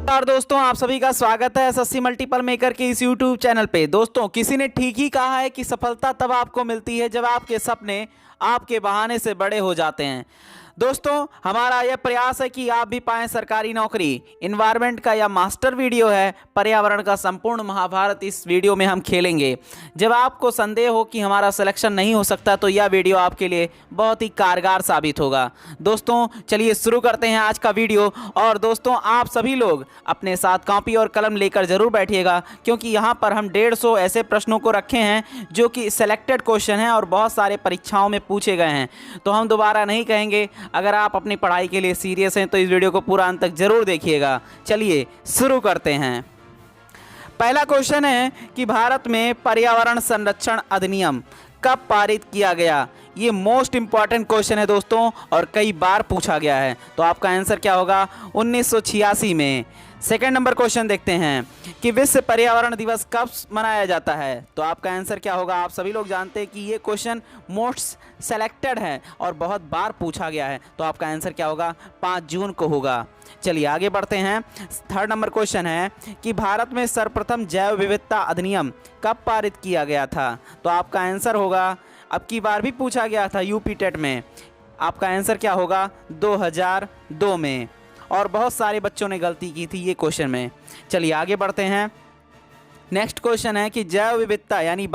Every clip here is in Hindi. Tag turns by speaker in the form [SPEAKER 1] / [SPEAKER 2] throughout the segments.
[SPEAKER 1] नमस्कार दोस्तों, आप सभी का स्वागत है एसएससी मल्टीपल मेकर के इस यूट्यूब चैनल पे। दोस्तों, किसी ने ठीक ही कहा है कि सफलता तब आपको मिलती है जब आपके सपने आपके बहाने से बड़े हो जाते हैं। दोस्तों, हमारा यह प्रयास है कि आप भी पाएं सरकारी नौकरी। इन्वायरमेंट का यह मास्टर वीडियो है, पर्यावरण का संपूर्ण महाभारत इस वीडियो में हम खेलेंगे। जब आपको संदेह हो कि हमारा सिलेक्शन नहीं हो सकता तो यह वीडियो आपके लिए बहुत ही कारगर साबित होगा। दोस्तों, चलिए शुरू करते हैं आज का वीडियो। और दोस्तों, आप सभी लोग अपने साथ कॉपी और कलम लेकर जरूर बैठिएगा, क्योंकि यहाँ पर हम 150 ऐसे प्रश्नों को रखे हैं जो कि सिलेक्टेड क्वेश्चन हैं और बहुत सारे परीक्षाओं में पूछे गए हैं। तो हम दोबारा नहीं कहेंगे। अगर आप अपनी पढ़ाई के लिए सीरियस हैं तो इस वीडियो को पूरा अंत तक जरूर देखिएगा। चलिए शुरू करते हैं। पहला क्वेश्चन है कि भारत में पर्यावरण संरक्षण अधिनियम कब पारित किया गया। ये मोस्ट इंपॉर्टेंट क्वेश्चन है दोस्तों, और कई बार पूछा गया है। तो आपका आंसर क्या होगा? 1986 में। सेकेंड नंबर क्वेश्चन देखते हैं कि विश्व पर्यावरण दिवस कब मनाया जाता है। तो आपका आंसर क्या होगा? आप सभी लोग जानते हैं कि ये क्वेश्चन मोस्ट सेलेक्टेड है और बहुत बार पूछा गया है। तो आपका आंसर क्या होगा? 5 जून को होगा। चलिए आगे बढ़ते हैं। थर्ड नंबर क्वेश्चन है कि भारत में सर्वप्रथम जैव विविधता अधिनियम कब पारित किया गया था। तो आपका आंसर होगा, अब की बार भी पूछा गया था यूपी टेट में। आपका आंसर क्या होगा? 2002 में। और बहुत सारे बच्चों ने गलती की थी ये क्वेश्चन में। चलिए आगे बढ़ते हैं। नेक्स्ट क्वेश्चन है कि जैव विविधता यानी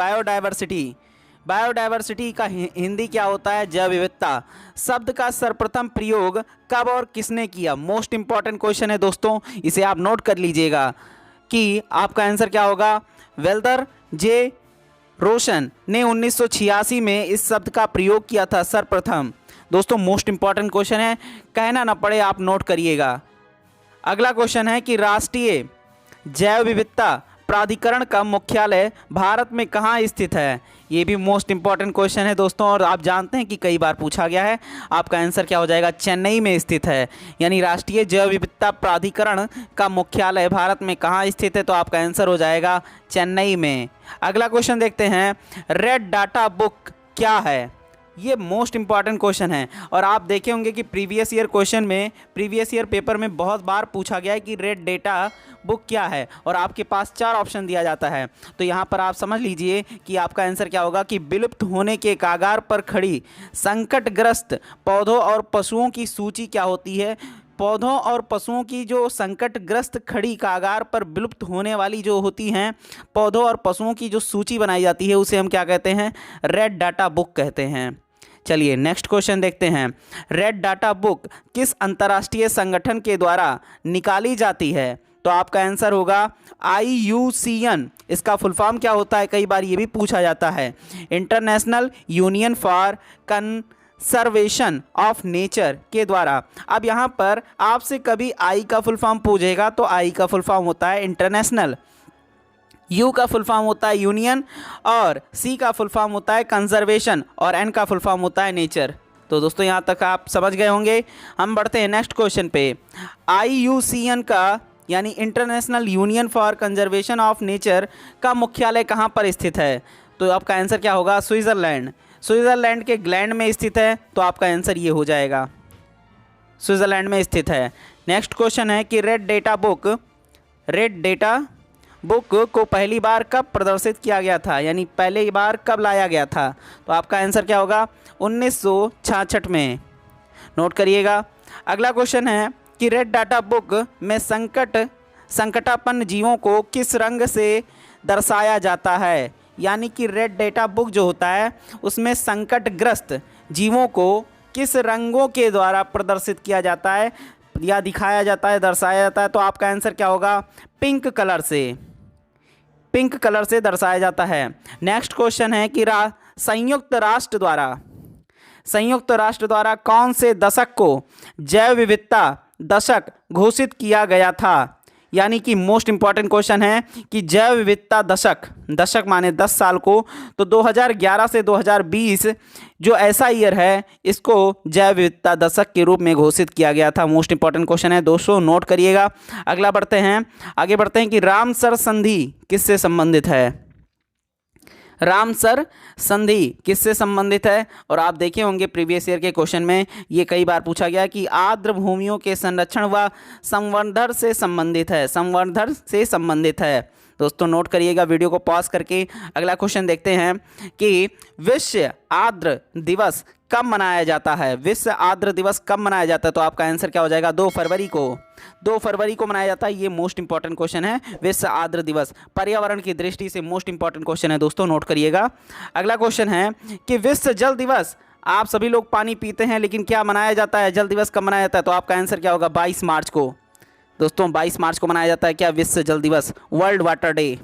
[SPEAKER 1] बायोडायवर्सिटी का हिंदी क्या होता है? जैव विविधता शब्द का सर्वप्रथम प्रयोग कब और किसने किया? मोस्ट इंपॉर्टेंट क्वेश्चन है दोस्तों, इसे आप नोट कर लीजिएगा कि आपका आंसर क्या होगा? वेल्दर जे रोशन ने 1986 में इस शब्द का प्रयोग किया था सर्वप्रथम। दोस्तों, मोस्ट इंपॉर्टेंट क्वेश्चन है, कहना ना पड़े आप नोट करिएगा। अगला क्वेश्चन है कि राष्ट्रीय जैव विविधता प्राधिकरण का मुख्यालय भारत में कहाँ स्थित है। ये भी मोस्ट इंपॉर्टेंट क्वेश्चन है दोस्तों, और आप जानते हैं कि कई बार पूछा गया है। आपका आंसर क्या हो जाएगा? चेन्नई में स्थित है। यानी राष्ट्रीय जैव विविधता प्राधिकरण का मुख्यालय भारत में कहाँ स्थित है? तो आपका आंसर हो जाएगा चेन्नई में। अगला क्वेश्चन देखते हैं, रेड डाटा बुक क्या है। ये मोस्ट इंपॉर्टेंट क्वेश्चन है, और आप देखे होंगे कि प्रीवियस ईयर पेपर में बहुत बार पूछा गया है कि रेड डेटा बुक क्या है, और आपके पास 4 ऑप्शन दिया जाता है। तो यहाँ पर आप समझ लीजिए कि आपका आंसर क्या होगा कि विलुप्त होने के कागार पर खड़ी संकटग्रस्त पौधों और पशुओं की सूची क्या होती है। पौधों और पशुओं की जो संकटग्रस्त खड़ी कागार पर विलुप्त होने वाली जो होती हैं पौधों और पशुओं की जो सूची बनाई जाती है उसे हम क्या कहते हैं? रेड डाटा बुक कहते हैं। चलिए नेक्स्ट क्वेश्चन देखते हैं। रेड डाटा बुक किस अंतर्राष्ट्रीय संगठन के द्वारा निकाली जाती है। तो आपका आंसर होगा IUCN। इसका फुल फॉर्म क्या होता है? कई बार ये भी पूछा जाता है। International union for conservation of nature के द्वारा। अब यहाँ पर आपसे कभी आई का फुल फॉर्म पूछेगा तो आई का फुल फॉर्म होता है इंटरनेशनल, यू का फुल फॉर्म होता है यूनियन, और सी का फुल फॉर्म होता है कंजर्वेशन, और एन का फुल फॉर्म होता है नेचर। तो दोस्तों यहाँ तक आप समझ गए होंगे। हम बढ़ते हैं नेक्स्ट क्वेश्चन पे। IUCN का यानी international union for conservation of nature का मुख्यालय कहाँ पर स्थित है। तो आपका आंसर क्या होगा? स्विट्ज़रलैंड के ग्लैंड में स्थित है। तो आपका आंसर ये हो जाएगा, स्विट्ज़रलैंड में स्थित है। नेक्स्ट क्वेश्चन है कि रेड डेटा बुक को पहली बार कब प्रदर्शित किया गया था, यानी पहली बार कब लाया गया था। तो आपका आंसर क्या होगा? 1966 में। नोट करिएगा। अगला क्वेश्चन है कि रेड डाटा बुक में संकटापन्न जीवों को किस रंग से दर्शाया जाता है। यानी कि रेड डेटा बुक जो होता है उसमें संकटग्रस्त जीवों को किस रंगों के द्वारा प्रदर्शित किया जाता है या दिखाया जाता है, दर्शाया जाता है। तो आपका आंसर क्या होगा? पिंक कलर से दर्शाया जाता है। नेक्स्ट क्वेश्चन है कि संयुक्त राष्ट्र द्वारा कौन से दशक को जैव विविधता दशक घोषित किया गया था। यानी कि मोस्ट इंपॉर्टेंट क्वेश्चन है कि जैव विविधता दशक माने 10 साल को। तो 2011 से 2020 जो ऐसा ईयर है इसको जैव विविधता दशक के रूप में घोषित किया गया था। मोस्ट इंपॉर्टेंट क्वेश्चन है दोस्तों, नोट करिएगा। आगे बढ़ते हैं कि रामसर संधि किससे संबंधित है। रामसर संधि किससे संबंधित है? और आप देखे होंगे प्रीवियस ईयर के क्वेश्चन में ये कई बार पूछा गया कि आर्द्र भूमियों के संरक्षण व संवर्धन से संबंधित है, संवर्धन से संबंधित है। दोस्तों नोट करिएगा, वीडियो को पॉज करके अगला क्वेश्चन देखते हैं कि विश्व आर्द्र दिवस कब मनाया जाता है? विश्व आर्द्र दिवस कब मनाया जाता है? तो आपका आंसर क्या हो जाएगा? 2 फरवरी को। 2 फरवरी को मनाया जाता है। ये मोस्ट इंपॉर्टेंट क्वेश्चन है, विश्व आर्द्र दिवस पर्यावरण की दृष्टि से मोस्ट इंपॉर्टेंट क्वेश्चन है दोस्तों, नोट करिएगा। अगला क्वेश्चन है कि विश्व जल दिवस, आप सभी लोग पानी पीते हैं लेकिन क्या मनाया जाता है? जल दिवस कब मनाया जाता है? तो आपका आंसर क्या होगा? 22 मार्च को। दोस्तों 22 मार्च को मनाया जाता है क्या विश्व जल दिवस, वर्ल्ड वाटर डे।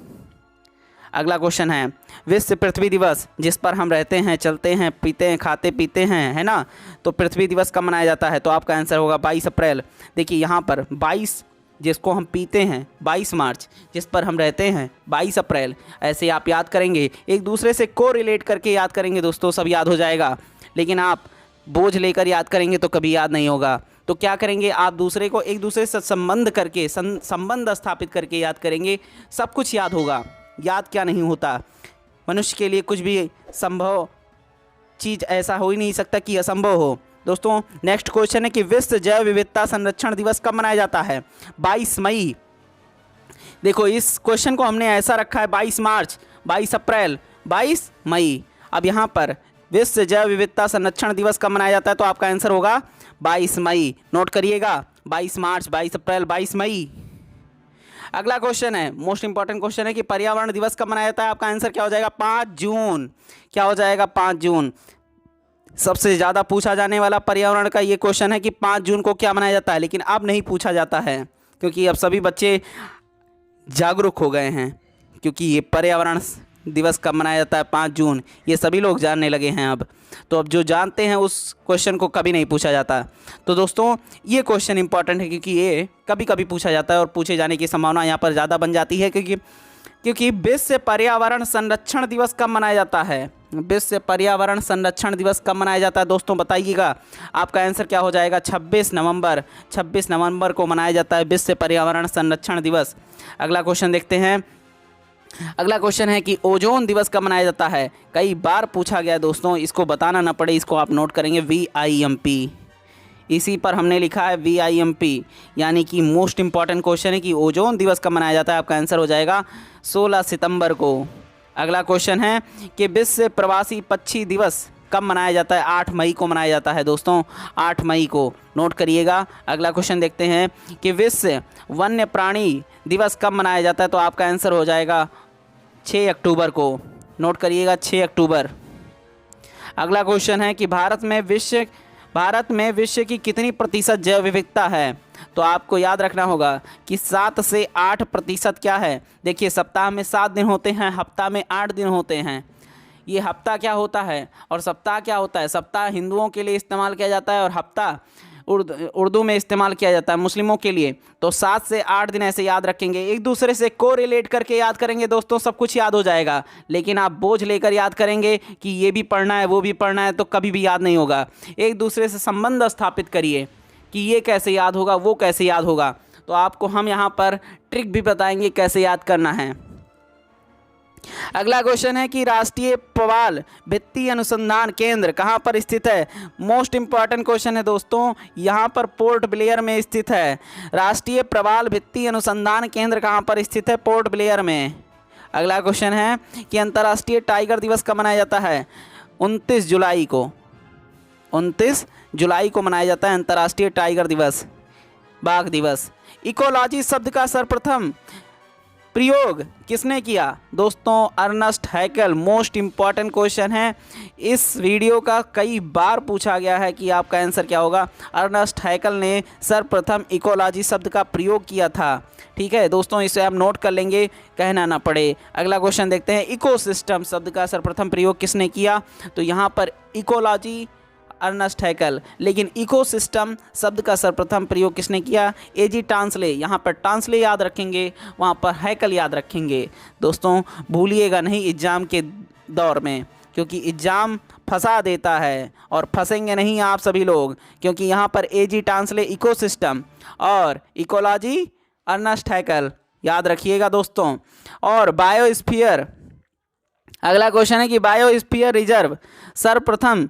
[SPEAKER 1] अगला क्वेश्चन है विश्व पृथ्वी दिवस, जिस पर हम रहते हैं, चलते हैं, पीते हैं, खाते पीते हैं, है ना, तो पृथ्वी दिवस कब मनाया जाता है? तो आपका आंसर होगा 22 अप्रैल। देखिए यहाँ पर 22 जिसको हम पीते हैं 22 मार्च, जिस पर हम रहते हैं 22 अप्रैल, ऐसे आप याद करेंगे, एक दूसरे से को रिलेट करके याद करेंगे दोस्तों, सब याद हो जाएगा। लेकिन आप बोझ लेकर याद करेंगे तो कभी याद नहीं होगा। तो क्या करेंगे आप? दूसरे को एक दूसरे से संबंध करके, संबंध स्थापित करके याद करेंगे, सब कुछ याद होगा। याद क्या नहीं होता? मनुष्य के लिए कुछ भी संभव चीज़ ऐसा हो ही नहीं सकता कि असंभव हो। दोस्तों नेक्स्ट क्वेश्चन है कि विश्व जैव विविधता संरक्षण दिवस कब मनाया जाता है? 22 मई। देखो इस क्वेश्चन को हमने ऐसा रखा है 22 मार्च, 22 अप्रैल, 22 मई। अब यहाँ पर विश्व जैव विविधता संरक्षण दिवस कब मनाया जाता है? तो आपका आंसर होगा 22 मई। नोट करिएगा, 22 मार्च, 22 अप्रैल, 22 मई। अगला क्वेश्चन है, मोस्ट इंपॉर्टेंट क्वेश्चन है कि पर्यावरण दिवस कब मनाया जाता है? आपका आंसर क्या हो जाएगा? 5 जून। क्या हो जाएगा? 5 जून। सबसे ज़्यादा पूछा जाने वाला पर्यावरण का ये क्वेश्चन है कि 5 जून को क्या मनाया जाता है, लेकिन अब नहीं पूछा जाता है क्योंकि अब सभी बच्चे जागरूक हो गए हैं, क्योंकि ये पर्यावरण दिवस कब मनाया जाता है 5 जून, ये सभी लोग जानने लगे हैं अब। तो अब जो जानते हैं उस क्वेश्चन को कभी नहीं पूछा जाता। तो दोस्तों ये क्वेश्चन इंपॉर्टेंट है क्योंकि ये कभी कभी पूछा जाता है और पूछे जाने की संभावना यहाँ पर ज़्यादा बन जाती है, क्योंकि विश्व पर्यावरण संरक्षण दिवस कब मनाया जाता है? विश्व पर्यावरण संरक्षण दिवस कब मनाया जाता है दोस्तों बताइएगा। आपका आंसर क्या हो जाएगा? 26 नवंबर। 26 नवंबर को मनाया जाता है विश्व पर्यावरण संरक्षण दिवस। अगला क्वेश्चन देखते हैं। अगला क्वेश्चन है कि ओजोन दिवस कब मनाया जाता है? कई बार पूछा गया दोस्तों, इसको बताना ना पड़े, इसको आप नोट करेंगे VIMP। इसी पर हमने लिखा है VIMP, यानी कि मोस्ट इंपॉर्टेंट क्वेश्चन है कि ओजोन दिवस कब मनाया जाता है? आपका आंसर हो जाएगा 16 सितंबर को। अगला क्वेश्चन है कि विश्व प्रवासी पक्षी दिवस कब मनाया जाता है? 8 मई को मनाया जाता है दोस्तों, 8 मई को। नोट करिएगा। अगला क्वेश्चन देखते हैं कि विश्व वन्य प्राणी दिवस कब मनाया जाता है? तो आपका आंसर हो जाएगा 6 अक्टूबर को। नोट करिएगा, 6 अक्टूबर। अगला क्वेश्चन है कि भारत में विश्व की कितनी प्रतिशत जैव विविधता है? तो आपको याद रखना होगा कि 7 से 8% क्या है। देखिए सप्ताह में 7 दिन होते हैं, हफ्ता में 8 दिन होते हैं। ये हफ्ता क्या होता है और सप्ताह क्या होता है? सप्ताह हिंदुओं के लिए इस्तेमाल किया जाता है और हफ्ता उर्दू में इस्तेमाल किया जाता है मुस्लिमों के लिए। तो 7 से 8 दिन ऐसे याद रखेंगे, एक दूसरे से को रिलेट करके याद करेंगे दोस्तों, सब कुछ याद हो जाएगा। लेकिन आप बोझ लेकर याद करेंगे कि ये भी पढ़ना है वो भी पढ़ना है, तो कभी भी याद नहीं होगा। एक दूसरे से संबंध स्थापित करिए कि ये कैसे याद होगा, वो कैसे याद होगा। तो आपको हम यहाँ पर ट्रिक भी बताएंगे कैसे याद करना है। अगला क्वेश्चन है कि राष्ट्रीय प्रवाल भित्ति अनुसंधान केंद्र कहाँ पर स्थित है? मोस्ट इंपॉर्टेंट क्वेश्चन है दोस्तों, यहाँ पर पोर्ट ब्लेयर में स्थित है। राष्ट्रीय प्रवाल भित्ति अनुसंधान केंद्र कहाँ पर स्थित है? पोर्ट ब्लेयर में। अगला क्वेश्चन है कि अंतर्राष्ट्रीय टाइगर दिवस कब मनाया जाता है? 29 जुलाई को। 29 जुलाई को मनाया जाता है अंतर्राष्ट्रीय टाइगर दिवस, बाघ दिवस। इकोलॉजी शब्द का सर्वप्रथम प्रयोग किसने किया? दोस्तों Ernest Haeckel. Most important question है, इस वीडियो का कई बार पूछा गया है कि आपका आंसर क्या होगा। अर्नेस्ट हैकेल ने सर्वप्रथम इकोलॉजी शब्द का प्रयोग किया था। ठीक है दोस्तों, इसे आप नोट कर लेंगे, कहना ना पड़े। अगला क्वेश्चन देखते हैं, इकोसिस्टम शब्द का सर्वप्रथम प्रयोग किसने किया? तो यहाँ पर इकोलॉजी अर्नेस्ट हैकेल, लेकिन इकोसिस्टम शब्द का सर्वप्रथम प्रयोग किसने किया? AG Tansley. यहाँ पर टांसले याद रखेंगे, वहाँ पर हैकेल याद रखेंगे। दोस्तों भूलिएगा नहीं एग्जाम के दौर में, क्योंकि एग्जाम फंसा देता है और फंसेंगे नहीं आप सभी लोग, क्योंकि यहाँ पर AG टांसले इकोसिस्टम और इकोलॉजी अर्नेस्ट हैकेल याद रखिएगा दोस्तों। और बायोस्फीयर अगला क्वेश्चन है कि बायोस्फीयर रिजर्व सर्वप्रथम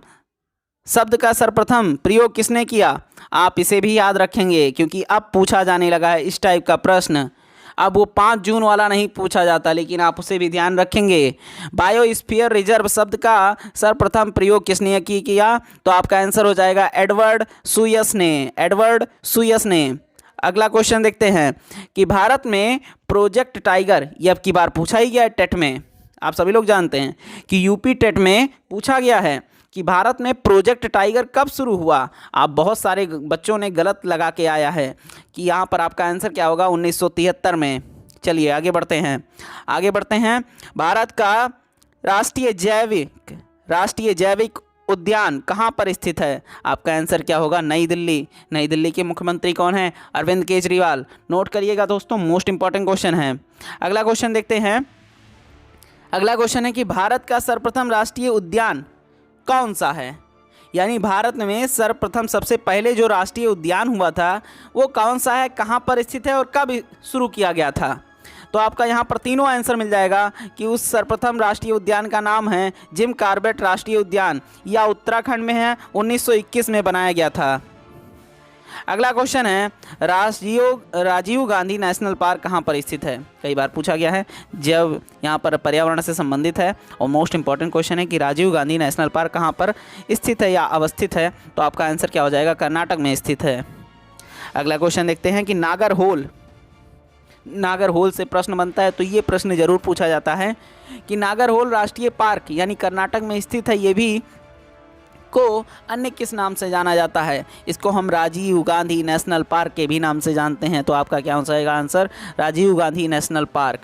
[SPEAKER 1] शब्द का सर्वप्रथम प्रयोग किसने किया। आप इसे भी याद रखेंगे क्योंकि अब पूछा जाने लगा है इस टाइप का प्रश्न। अब वो 5 जून वाला नहीं पूछा जाता, लेकिन आप उसे भी ध्यान रखेंगे। बायोस्फीयर रिजर्व शब्द का सर्वप्रथम प्रयोग किसने किया, तो आपका आंसर हो जाएगा एडवर्ड सुयस ने। एडवर्ड सुयस ने। अगला क्वेश्चन देखते हैं कि भारत में प्रोजेक्ट टाइगर, ये अब की बार पूछा ही गया है टेट में। आप सभी लोग जानते हैं कि यूपी टेट में पूछा गया है कि भारत में प्रोजेक्ट टाइगर कब शुरू हुआ। आप बहुत सारे बच्चों ने गलत लगा के आया है कि यहाँ पर आपका आंसर क्या होगा 1973 में। चलिए आगे बढ़ते हैं। भारत का राष्ट्रीय जैविक उद्यान कहाँ पर स्थित है। आपका आंसर क्या होगा नई दिल्ली। नई दिल्ली के मुख्यमंत्री कौन है, अरविंद केजरीवाल। नोट करिएगा दोस्तों, मोस्ट इंपॉर्टेंट क्वेश्चन है। अगला क्वेश्चन देखते हैं। अगला क्वेश्चन है कि भारत का सर्वप्रथम राष्ट्रीय उद्यान कौन सा है। यानी भारत में सर्वप्रथम सबसे पहले जो राष्ट्रीय उद्यान हुआ था वो कौन सा है, कहाँ पर स्थित है और कब शुरू किया गया था। तो आपका यहाँ पर तीनों आंसर मिल जाएगा कि उस सर्वप्रथम राष्ट्रीय उद्यान का नाम है जिम कॉर्बेट राष्ट्रीय उद्यान, या उत्तराखंड में है, 1921 में बनाया गया था। अगला क्वेश्चन है राजीव गांधी नेशनल पार्क कहाँ पर स्थित है। कई बार पूछा गया है, जब यहाँ पर पर्यावरण से संबंधित है और मोस्ट इंपॉर्टेंट क्वेश्चन है कि राजीव गांधी नेशनल पार्क कहाँ पर स्थित है या अवस्थित है। तो आपका आंसर क्या हो जाएगा, कर्नाटक में स्थित है। अगला क्वेश्चन देखते हैं कि नागरहोल से प्रश्न बनता है, तो ये प्रश्न जरूर पूछा जाता है कि नागरहोल राष्ट्रीय पार्क यानी कर्नाटक में स्थित है, ये भी को अन्य किस नाम से जाना जाता है। इसको हम राजीव गांधी नेशनल पार्क के भी नाम से जानते हैं। तो आपका क्या हो जाएगा answer, Rajiv Gandhi national park.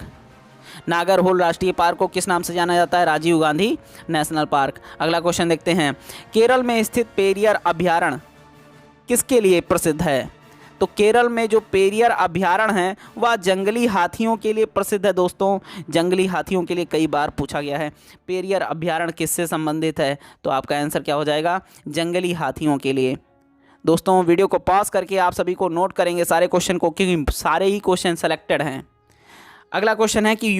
[SPEAKER 1] Nagarhole राष्ट्रीय पार्क को किस नाम से जाना जाता है, राजीव गांधी नेशनल पार्क। अगला क्वेश्चन देखते हैं, केरल में स्थित पेरियर अभयारण्य किसके लिए प्रसिद्ध है। तो केरल में जो पेरियर अभयारण्य है वह जंगली हाथियों के लिए प्रसिद्ध है। दोस्तों जंगली हाथियों के लिए कई बार पूछा गया है, पेरियर अभयारण्य किससे संबंधित है। तो आपका आंसर क्या हो जाएगा, जंगली हाथियों के लिए। दोस्तों वीडियो को पॉज करके आप सभी को नोट करेंगे सारे क्वेश्चन को, क्योंकि सारे ही क्वेश्चन सेलेक्टेड हैं। अगला क्वेश्चन है कि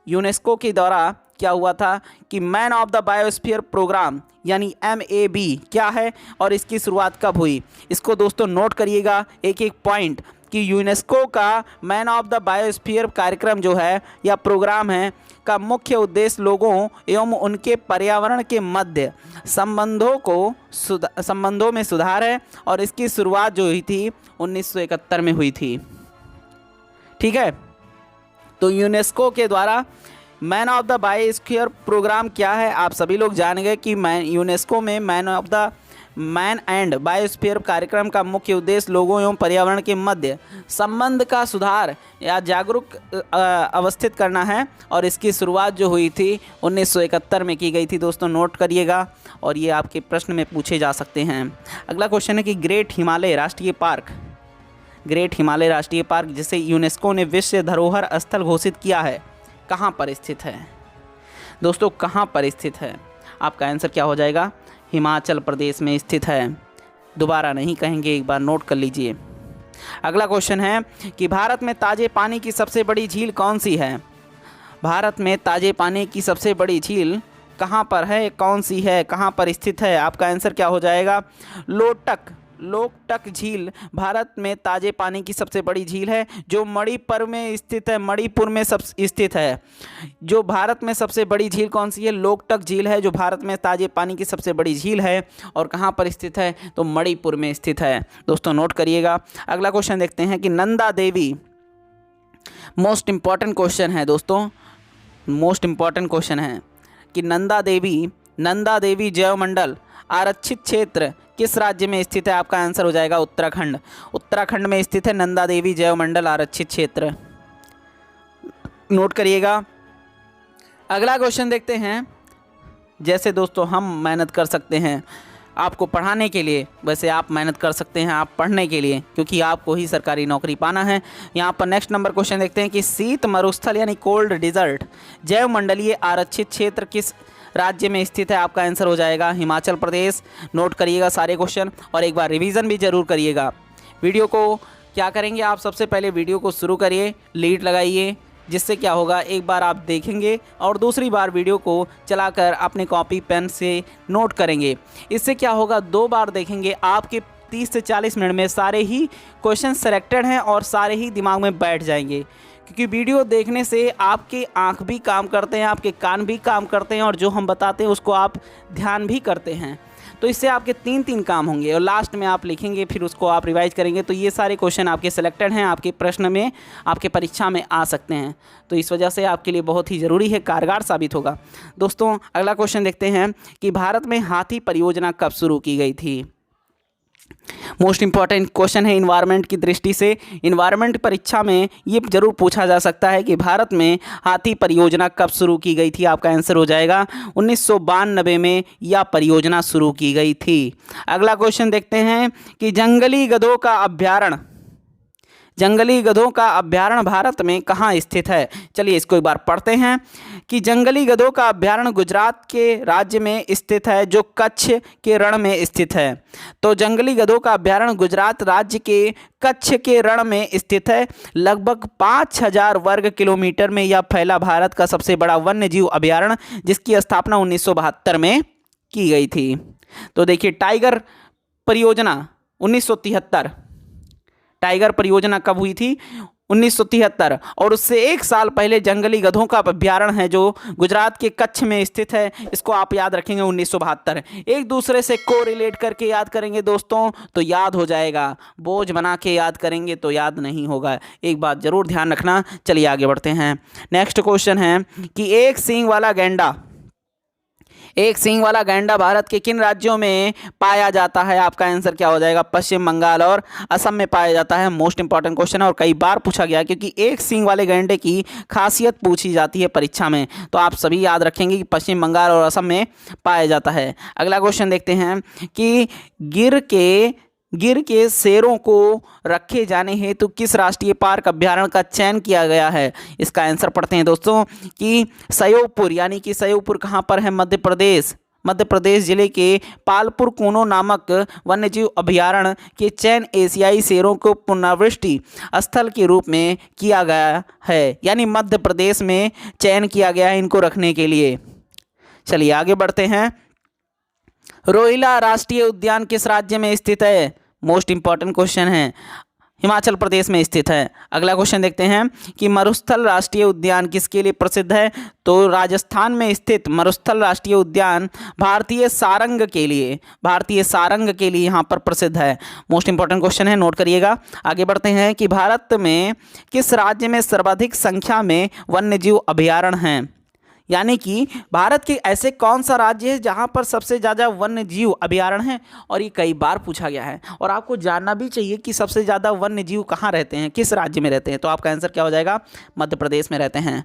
[SPEAKER 1] यूनेस्को के द्वारा क्या हुआ था कि man of the biosphere program यानी MAB क्या है और इसकी शुरुआत कब हुई। इसको दोस्तों नोट करिएगा एक एक पॉइंट कि यूनेस्को का मैन ऑफ द बायोस्फीयर कार्यक्रम जो है या प्रोग्राम है का मुख्य उद्देश्य लोगों एवं उनके पर्यावरण के मध्य संबंधों में सुधार है और इसकी शुरुआत जो हुई थी 1971 में हुई थी। ठीक है, तो यूनेस्को के द्वारा man of the biosphere program क्या है, आप सभी लोग जान गए कि यूनेस्को में मैन एंड बायोस्फीयर कार्यक्रम का मुख्य उद्देश्य लोगों एवं पर्यावरण के मध्य संबंध का सुधार या जागरूक अवस्थित करना है और इसकी शुरुआत जो हुई थी 1971 में की गई थी। दोस्तों नोट करिएगा और ये आपके प्रश्न में पूछे जा सकते हैं। अगला क्वेश्चन है कि ग्रेट हिमालय राष्ट्रीय पार्क जिसे यूनेस्को ने विश्व धरोहर स्थल घोषित किया है कहाँ पर स्थित है। दोस्तों कहाँ पर स्थित है, आपका आंसर क्या हो जाएगा, हिमाचल प्रदेश में स्थित है। दोबारा नहीं कहेंगे, एक बार नोट कर लीजिए। अगला क्वेश्चन है कि भारत में ताजे पानी की सबसे बड़ी झील कौन सी है। भारत में ताजे पानी की सबसे बड़ी झील कहाँ पर है, कौन सी है, कहाँ पर स्थित है। आपका आंसर क्या हो जाएगा, लोकटक झील भारत में ताजे पानी की सबसे बड़ी झील है जो मणिपुर में स्थित है। जो भारत में सबसे बड़ी झील कौन सी है, लोकटक झील है जो भारत में ताजे पानी की सबसे बड़ी झील है और कहाँ पर स्थित है, तो मणिपुर में स्थित है। दोस्तों नोट करिएगा। अगला क्वेश्चन देखते हैं कि Nanda Devi, most important question है दोस्तों, मोस्ट इंपॉर्टेंट क्वेश्चन है कि नंदा देवी जैवमंडल आरक्षित क्षेत्र किस राज्य में स्थित है। आपका आंसर हो जाएगा उत्तराखंड में स्थित है नंदा देवी जैवमंडल आरक्षित क्षेत्र। नोट करिएगा। अगला क्वेश्चन देखते हैं। जैसे दोस्तों हम मेहनत कर सकते हैं आपको पढ़ाने के लिए, वैसे आप मेहनत कर सकते हैं आप पढ़ने के लिए, क्योंकि आपको ही सरकारी नौकरी पाना है। यहाँ पर नेक्स्ट नंबर क्वेश्चन देखते हैं कि शीत मरुस्थल यानी कोल्ड डिजर्ट जैवमंडलीय आरक्षित क्षेत्र किस राज्य में स्थित है। आपका आंसर हो जाएगा हिमाचल प्रदेश। नोट करिएगा सारे क्वेश्चन और एक बार रिवीजन भी जरूर करिएगा। वीडियो को क्या करेंगे आप, सबसे पहले वीडियो को शुरू करिए, लीड लगाइए, जिससे क्या होगा, एक बार आप देखेंगे और दूसरी बार वीडियो को चलाकर अपने कॉपी पेन से नोट करेंगे। इससे क्या होगा, 2 बार देखेंगे, आपके 30 से 40 मिनट में सारे ही क्वेश्चन सेलेक्टेड हैं और सारे ही दिमाग में बैठ जाएंगे। क्योंकि वीडियो देखने से आपके आँख भी काम करते हैं, आपके कान भी काम करते हैं और जो हम बताते हैं उसको आप ध्यान भी करते हैं। तो इससे आपके 3 काम होंगे और लास्ट में आप लिखेंगे, फिर उसको आप रिवाइज करेंगे। तो ये सारे क्वेश्चन आपके सिलेक्टेड हैं, आपके प्रश्न में, आपके परीक्षा में आ सकते हैं। तो इस वजह से आपके लिए बहुत ही ज़रूरी है, कारगर साबित होगा। दोस्तों अगला क्वेश्चन देखते हैं कि भारत में हाथी परियोजना कब शुरू की गई थी। मोस्ट इंपॉर्टेंट क्वेश्चन है इन्वायरमेंट की दृष्टि से। इन्वायरमेंट परीक्षा में ये जरूर पूछा जा सकता है कि भारत में हाथी परियोजना कब शुरू की गई थी। आपका आंसर हो जाएगा 1992 में यह परियोजना शुरू की गई थी। अगला क्वेश्चन देखते हैं कि जंगली गधों का अभ्यारण्य भारत में कहाँ स्थित है। चलिए इसको एक बार पढ़ते हैं कि जंगली गधों का अभ्यारण्य गुजरात के राज्य में स्थित है, जो कच्छ के रण में स्थित है। तो जंगली गधों का अभ्यारण्य गुजरात राज्य के कच्छ के रण में स्थित है। लगभग 5000 वर्ग किलोमीटर में यह फैला भारत का सबसे बड़ा वन्य जीव अभ्यारण्य, जिसकी स्थापना 1972 में की गई थी। तो देखिए टाइगर परियोजना 1973, टाइगर परियोजना कब हुई थी, 1973। और उससे 1 साल पहले जंगली गधों का अभ्यारण्य है जो गुजरात के कच्छ में स्थित है, इसको आप याद रखेंगे 1972। एक दूसरे से कोरिलेट करके याद करेंगे दोस्तों तो याद हो जाएगा, बोझ बना के याद करेंगे तो याद नहीं होगा। एक बात जरूर ध्यान रखना। चलिए आगे बढ़ते हैं। नेक्स्ट क्वेश्चन है कि एक सींग वाला गैंडा भारत के किन राज्यों में पाया जाता है। आपका आंसर क्या हो जाएगा, पश्चिम बंगाल और असम में पाया जाता है। मोस्ट इंपॉर्टेंट क्वेश्चन है और कई बार पूछा गया, क्योंकि एक सींग वाले गैंडे की खासियत पूछी जाती है परीक्षा में। तो आप सभी याद रखेंगे कि पश्चिम बंगाल और असम में पाया जाता है। अगला क्वेश्चन देखते हैं कि गिर के शेरों को रखे जाने हेतु किस राष्ट्रीय पार्क अभ्यारण्य का चयन किया गया है। इसका आंसर पढ़ते हैं दोस्तों कि सयोपुर, यानी कि सयोपुर कहाँ पर है, मध्य प्रदेश जिले के पालपुर कूनो नामक वन्यजीव अभ्यारण्य के चयन एशियाई शेरों को पुनर्वृष्टि स्थल के रूप में किया गया है, यानी मध्य प्रदेश में चयन किया गया है इनको रखने के लिए। चलिए आगे बढ़ते हैं। रोइला राष्ट्रीय उद्यान किस राज्य में स्थित है। मोस्ट इंपॉर्टेंट क्वेश्चन है, हिमाचल प्रदेश में स्थित है। अगला क्वेश्चन देखते हैं कि मरुस्थल राष्ट्रीय उद्यान किसके लिए प्रसिद्ध है। तो राजस्थान में स्थित मरुस्थल राष्ट्रीय उद्यान भारतीय सारंग के लिए यहाँ पर प्रसिद्ध है। मोस्ट इंपॉर्टेंट क्वेश्चन है, नोट करिएगा। आगे बढ़ते हैं कि भारत में किस राज्य में सर्वाधिक संख्या में वन्यजीव अभ्यारण्य हैं, यानी कि भारत के ऐसे कौन सा राज्य है जहां पर सबसे ज़्यादा वन्य जीव अभ्यारण्य हैं। और ये कई बार पूछा गया है और आपको जानना भी चाहिए कि सबसे ज़्यादा वन्य जीव कहाँ रहते हैं, किस राज्य में रहते हैं। तो आपका आंसर क्या हो जाएगा, मध्य प्रदेश में रहते हैं।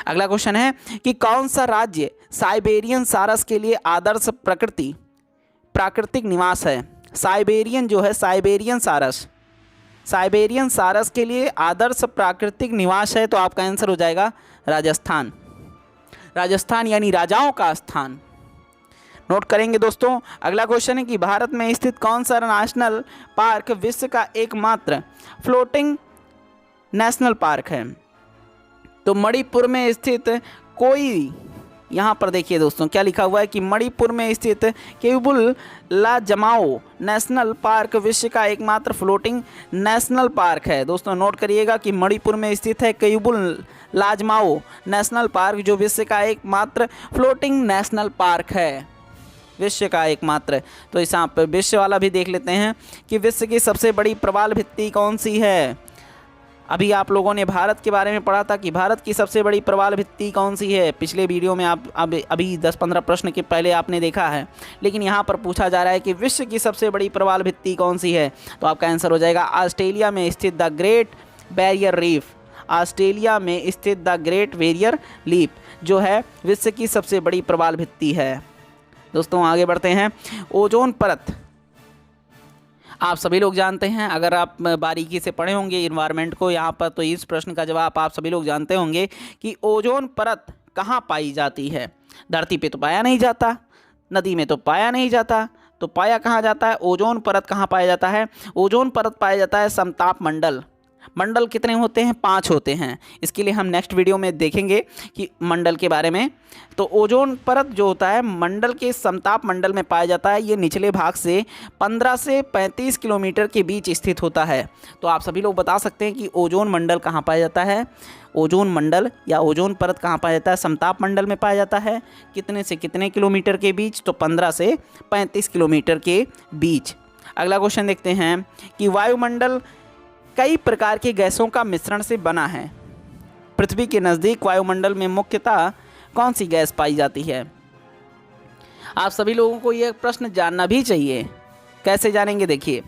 [SPEAKER 1] अगला क्वेश्चन है कि कौन सा राज्य साइबेरियन सारस के लिए आदर्श प्राकृतिक निवास है। साइबेरियन सारस के लिए आदर्श प्राकृतिक निवास है। तो आपका आंसर हो जाएगा राजस्थान, यानी राजाओं का स्थान। नोट करेंगे दोस्तों। अगला क्वेश्चन है कि भारत में स्थित कौन सा नेशनल पार्क विश्व का एकमात्र फ्लोटिंग नेशनल पार्क है। तो मणिपुर में स्थित यहाँ पर देखिए दोस्तों क्या लिखा हुआ है कि मणिपुर में स्थित केयुबुल लाजमाओ नेशनल पार्क विश्व का एकमात्र फ्लोटिंग नेशनल पार्क है। दोस्तों नोट करिएगा कि मणिपुर में स्थित है केयुबुल लाजमाओ नेशनल पार्क, जो विश्व का एकमात्र फ्लोटिंग नेशनल पार्क है, विश्व का एकमात्र। तो इस यहाँ पर विश्व वाला भी देख लेते हैं कि विश्व की सबसे बड़ी प्रवाल भित्ति कौन सी है। अभी आप लोगों ने भारत के बारे में पढ़ा था कि भारत की सबसे बड़ी प्रवाल भित्ति कौन सी है, पिछले वीडियो में आप अभी 10-15 प्रश्न के पहले आपने देखा है। लेकिन यहाँ पर पूछा जा रहा है कि विश्व की सबसे बड़ी प्रवाल भित्ति कौन सी है। तो आपका आंसर हो जाएगा ऑस्ट्रेलिया में स्थित the great barrier reef. Australia में स्थित द ग्रेट बैरियर रीफ जो है विश्व की सबसे बड़ी प्रवाल भित्ति है। दोस्तों आगे बढ़ते हैं। ओजोन परत आप सभी लोग जानते हैं, अगर आप बारीकी से पढ़े होंगे इन्वायरमेंट को यहाँ पर, तो इस प्रश्न का जवाब आप सभी लोग जानते होंगे कि ओजोन परत कहाँ पाई जाती है। धरती पे तो पाया नहीं जाता, नदी में तो पाया नहीं जाता, तो पाया कहाँ जाता है, ओजोन परत कहाँ पाया जाता है। ओजोन परत पाया जाता है समताप मंडल, मंडल कितने होते हैं? 5 होते हैं। इसके लिए हम नेक्स्ट वीडियो में देखेंगे कि मंडल के बारे में। तो ओजोन परत जो होता है मंडल के समताप मंडल में पाया जाता है। ये निचले भाग से 15 से 35 किलोमीटर के बीच स्थित होता है। तो आप सभी लोग बता सकते हैं कि ओजोन मंडल कहाँ पाया जाता है? ओजोन मंडल या ओजोन परत कहाँ पाया जाता है? समताप मंडल में पाया जाता है। कितने से कितने किलोमीटर के बीच? तो 15 से 35 किलोमीटर के बीच। अगला क्वेश्चन देखते हैं कि वायुमंडल कई प्रकार की गैसों का मिश्रण से बना है। पृथ्वी के नज़दीक वायुमंडल में मुख्यतः कौन सी गैस पाई जाती है? आप सभी लोगों को यह प्रश्न जानना भी चाहिए। कैसे जानेंगे? देखिए,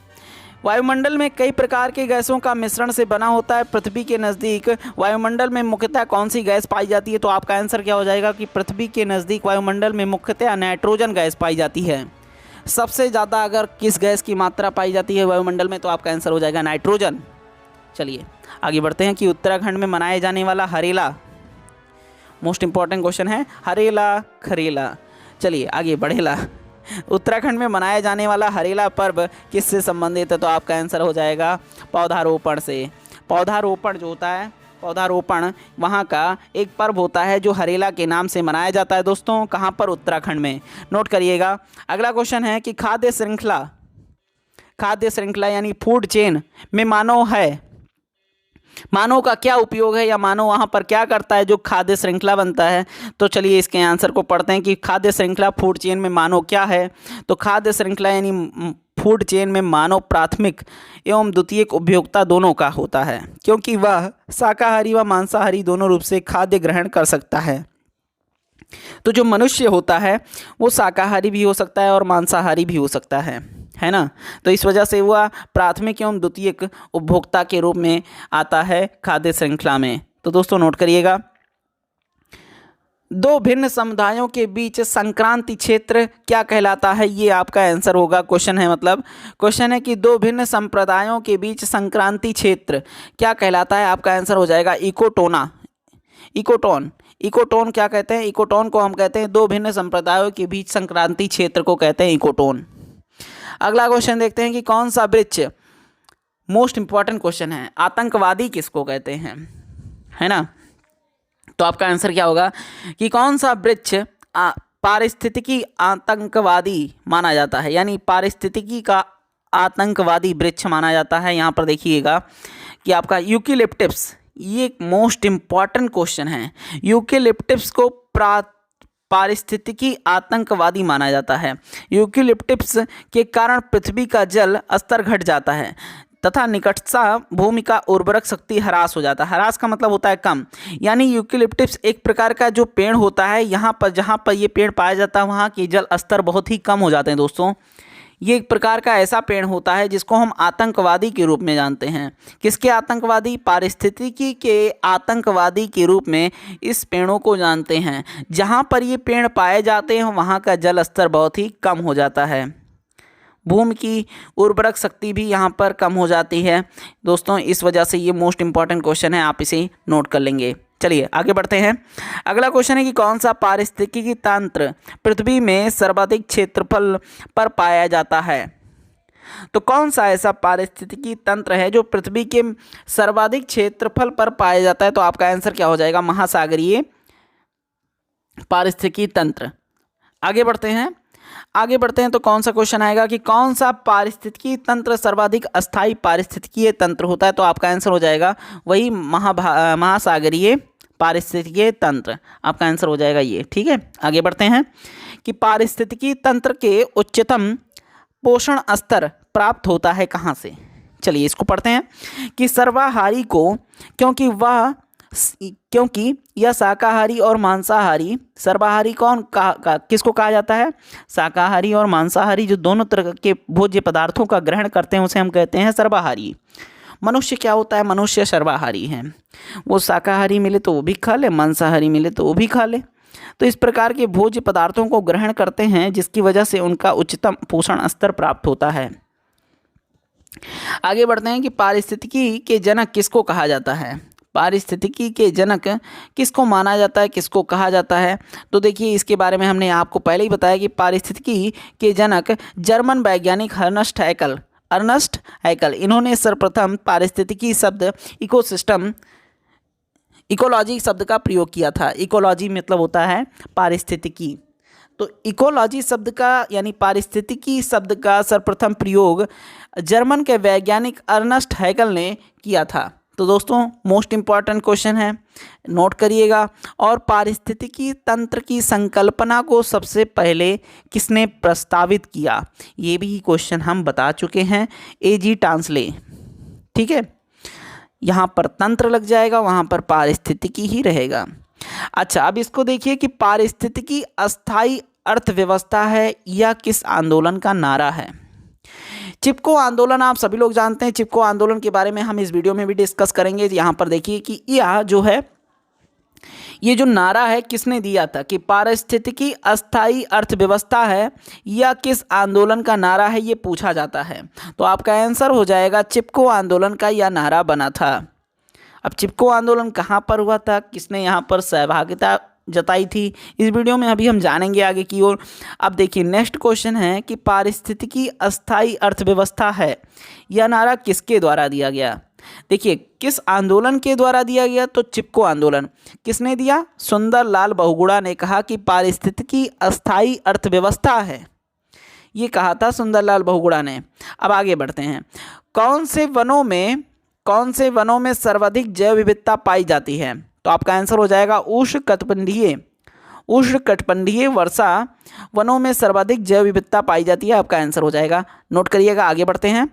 [SPEAKER 1] वायुमंडल में कई प्रकार के गैसों का मिश्रण से बना होता है। पृथ्वी के नज़दीक वायुमंडल में मुख्यतः कौन सी गैस पाई जाती है? तो आपका आंसर क्या हो जाएगा कि पृथ्वी के नज़दीक वायुमंडल में मुख्यतः नाइट्रोजन गैस पाई जाती है। सबसे ज़्यादा अगर किस गैस की मात्रा पाई जाती है वायुमंडल में? तो आपका आंसर हो जाएगा नाइट्रोजन। चलिए आगे बढ़ते हैं कि उत्तराखंड में मनाए जाने वाला हरेला, मोस्ट इंपॉर्टेंट क्वेश्चन है, हरेला खरेला, चलिए आगे बढ़ेला। उत्तराखंड में मनाया जाने वाला हरेला पर्व किससे संबंधित है? तो आपका आंसर हो जाएगा पौधारोपण से। पौधारोपण जो होता है, पौधारोपण वहाँ का एक पर्व होता है जो हरेला के नाम से मनाया जाता है दोस्तों। कहाँ पर? उत्तराखंड में। नोट करिएगा। अगला क्वेश्चन है कि खाद्य श्रृंखला यानी फूड चेन में मानव है, मानव का क्या उपयोग है या मानव वहाँ पर क्या करता है जो खाद्य श्रृंखला बनता है? तो चलिए इसके आंसर को पढ़ते हैं कि खाद्य श्रृंखला फूड चेन में मानव क्या है। तो खाद्य श्रृंखला यानी फूड चेन में मानव प्राथमिक एवं द्वितीयक उपभोक्ता दोनों का होता है, क्योंकि वह शाकाहारी व मांसाहारी दोनों रूप से खाद्य ग्रहण कर सकता है। तो जो मनुष्य होता है वो शाकाहारी भी हो सकता है और मांसाहारी भी हो सकता है ना। तो इस वजह से वह प्राथमिक एवं द्वितीयक उपभोक्ता के रूप में आता है खाद्य श्रृंखला में। तो दोस्तों नोट करिएगा, दो भिन्न समुदायों के बीच संक्रांति क्षेत्र क्या कहलाता है? ये आपका आंसर होगा। क्वेश्चन है, मतलब क्वेश्चन है कि दो भिन्न संप्रदायों के बीच संक्रांति क्षेत्र क्या कहलाता है? आपका आंसर हो जाएगा इकोटोना, इकोटोन। इकोटोन क्या कहते हैं? इकोटोन को हम कहते हैं दो भिन्न संप्रदायों के बीच संक्रांति क्षेत्र को कहते हैं इकोटोन। अगला क्वेश्चन देखते हैं कि कौन सा वृक्ष, मोस्ट इंपॉर्टेंट क्वेश्चन है, आतंकवादी किसको कहते हैं, है ना। तो आपका आंसर क्या होगा कि कौन सा वृक्ष पारिस्थितिकी आतंकवादी माना जाता है, यानी पारिस्थितिकी का आतंकवादी वृक्ष माना जाता है। यहाँ पर देखिएगा कि आपका यूकेलिप्टस, ये एक मोस्ट इंपॉर्टेंट क्वेश्चन है। यूकेलिप्टस को पारिस्थितिकी आतंकवादी माना जाता है। यूकेलिप्टस के कारण पृथ्वी का जल स्तर घट जाता है तथा निकटता भूमि का उर्वरक शक्ति ह्रास हो जाता है। ह्रास का मतलब होता है कम, यानी यूकेलिप्टस एक प्रकार का जो पेड़ होता है, यहाँ पर जहाँ पर ये पेड़ पाया जाता है वहाँ के जल स्तर बहुत ही कम हो जाते हैं दोस्तों। ये एक प्रकार का ऐसा पेड़ होता है जिसको हम आतंकवादी के रूप में जानते हैं। किसके आतंकवादी? पारिस्थितिकी के आतंकवादी के रूप में इस पेड़ों को जानते हैं। जहाँ पर ये पेड़ पाए जाते हैं वहाँ का जल स्तर बहुत ही कम हो जाता है, भूमि की उर्वरक शक्ति भी यहाँ पर कम हो जाती है दोस्तों। इस वजह से ये मोस्ट इंपॉर्टेंट क्वेश्चन है, आप इसे नोट कर लेंगे। चलिए आगे बढ़ते हैं। अगला क्वेश्चन है कि कौन सा पारिस्थितिकी तंत्र पृथ्वी में सर्वाधिक क्षेत्रफल पर पाया जाता है? तो कौन सा ऐसा पारिस्थितिकी तंत्र है जो पृथ्वी के सर्वाधिक क्षेत्रफल पर पाया जाता है? तो आपका आंसर क्या हो जाएगा? महासागरीय पारिस्थितिकी तंत्र। आगे बढ़ते हैं तो कौन सा क्वेश्चन आएगा कि कौन सा पारिस्थितिकी तंत्र सर्वाधिक अस्थायी पारिस्थितिकीय तंत्र होता है? तो आपका आंसर हो जाएगा वही महासागरीय पारिस्थितिकीय तंत्र। आपका आंसर हो जाएगा ये, ठीक है। आगे बढ़ते हैं कि पारिस्थितिकी तंत्र के उच्चतम पोषण स्तर प्राप्त होता है कहाँ से? चलिए इसको पढ़ते हैं कि सर्वाहारी को, क्योंकि यह शाकाहारी और मांसाहारी, सर्वाहारी किसको कहा जाता है? शाकाहारी और मांसाहारी जो दोनों तरह के भोज्य पदार्थों का ग्रहण करते हैं उसे हम कहते हैं सर्वाहारी। मनुष्य क्या होता है? मनुष्य सर्वाहारी है, वो शाकाहारी मिले तो वो भी खा ले, मांसाहारी मिले तो वो भी खा ले। तो इस प्रकार के भोज्य पदार्थों को ग्रहण करते हैं जिसकी वजह से उनका उच्चतम पोषण स्तर प्राप्त होता है। आगे बढ़ते हैं कि पारिस्थितिकी के जनक किसको कहा जाता है? पारिस्थितिकी के जनक किसको माना जाता है, किसको कहा जाता है? तो देखिए इसके बारे में हमने आपको पहले ही बताया कि पारिस्थितिकी के जनक जर्मन वैज्ञानिक हर्नस्ट हैकल अर्नस्ट हैकल, इन्होंने सर्वप्रथम पारिस्थितिकी शब्द इकोसिस्टम इकोलॉजी शब्द का प्रयोग किया था। इकोलॉजी मतलब होता है पारिस्थितिकी, तो इकोलॉजी शब्द का यानी पारिस्थितिकी शब्द का सर्वप्रथम प्रयोग जर्मन के वैज्ञानिक अर्नस्ट हैकल ने किया था। तो दोस्तों मोस्ट इम्पॉर्टेंट क्वेश्चन है, नोट करिएगा। और पारिस्थितिकी तंत्र की संकल्पना को सबसे पहले किसने प्रस्तावित किया, ये भी क्वेश्चन हम बता चुके हैं, A.G. टांसले। ठीक है, यहाँ पर तंत्र लग जाएगा, वहाँ पर पारिस्थितिकी ही रहेगा। अच्छा, अब इसको देखिए कि पारिस्थितिकी अस्थायी अर्थव्यवस्था है या किस आंदोलन का नारा है। चिपको आंदोलन आप सभी लोग जानते हैं, चिपको आंदोलन के बारे में हम इस वीडियो में भी डिस्कस करेंगे। यहाँ पर देखिए कि यह जो है, ये जो नारा है किसने दिया था कि पारिस्थितिकी अस्थायी अर्थव्यवस्था है या किस आंदोलन का नारा है, ये पूछा जाता है। तो आपका आंसर हो जाएगा चिपको आंदोलन का यह नारा बना था। अब चिपको आंदोलन कहाँ पर हुआ था, किसने यहाँ पर सहभागिता जताई थी, इस वीडियो में अभी हम जानेंगे आगे की ओर। अब देखिए नेक्स्ट क्वेश्चन है कि पारिस्थितिकी अस्थायी अर्थव्यवस्था है, यह नारा किसके द्वारा दिया गया। देखिए किस आंदोलन के द्वारा दिया गया, तो चिपको आंदोलन। किसने दिया, सुंदरलाल बहुगुणा ने कहा कि पारिस्थितिकी अस्थायी अर्थव्यवस्था है, ये कहा था सुंदरलाल बहुगुणा ने। अब आगे बढ़ते हैं, कौन से वनों में सर्वाधिक जैव विविधता पाई जाती है। तो आपका आंसर हो जाएगा उष्णकटिबंधीय वर्षा वनों में सर्वाधिक जैव विविधता पाई जाती है, आपका आंसर हो जाएगा। नोट करिएगा, आगे बढ़ते हैं।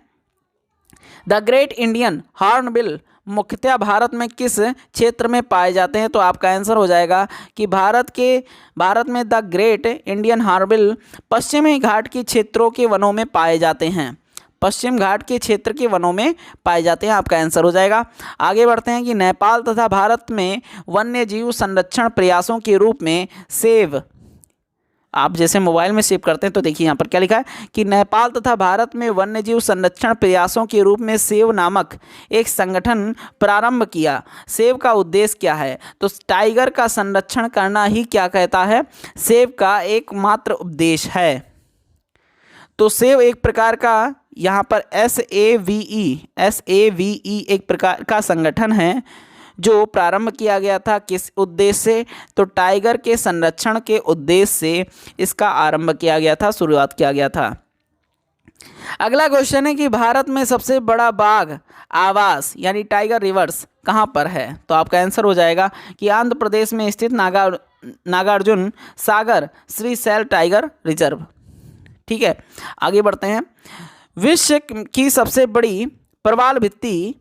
[SPEAKER 1] द ग्रेट इंडियन हॉर्नबिल मुख्यतः भारत में किस क्षेत्र में पाए जाते हैं। तो आपका आंसर हो जाएगा कि भारत में द ग्रेट इंडियन हॉर्नबिल पश्चिमी घाट के क्षेत्रों के वनों में पाए जाते हैं, पश्चिम घाट के क्षेत्र के वनों में पाए जाते हैं, आपका आंसर हो जाएगा। आगे बढ़ते हैं कि नेपाल तथा भारत में वन्य जीव संरक्षण प्रयासों के रूप में सेव, आप जैसे मोबाइल में सेव करते हैं तो देखिए यहाँ पर क्या लिखा है कि नेपाल तथा भारत में वन्य जीव संरक्षण प्रयासों के रूप में सेव नामक एक संगठन प्रारंभ किया। सेव का उद्देश्य क्या है, तो टाइगर का संरक्षण करना ही क्या कहता है, सेव का एकमात्र उद्देश्य है। तो सेव एक प्रकार का, यहाँ पर SAVE एक प्रकार का संगठन है जो प्रारंभ किया गया था किस उद्देश्य से, तो टाइगर के संरक्षण के उद्देश्य से इसका आरंभ किया गया था, शुरुआत किया गया था। अगला क्वेश्चन है कि भारत में सबसे बड़ा बाघ आवास यानी टाइगर रिवर्स कहाँ पर है। तो आपका आंसर हो जाएगा कि आंध्र प्रदेश में स्थित नागार्जुन सागर श्रीशैल टाइगर रिजर्व। ठीक है, आगे बढ़ते हैं। विश्व की सबसे बड़ी प्रवाल भित्ति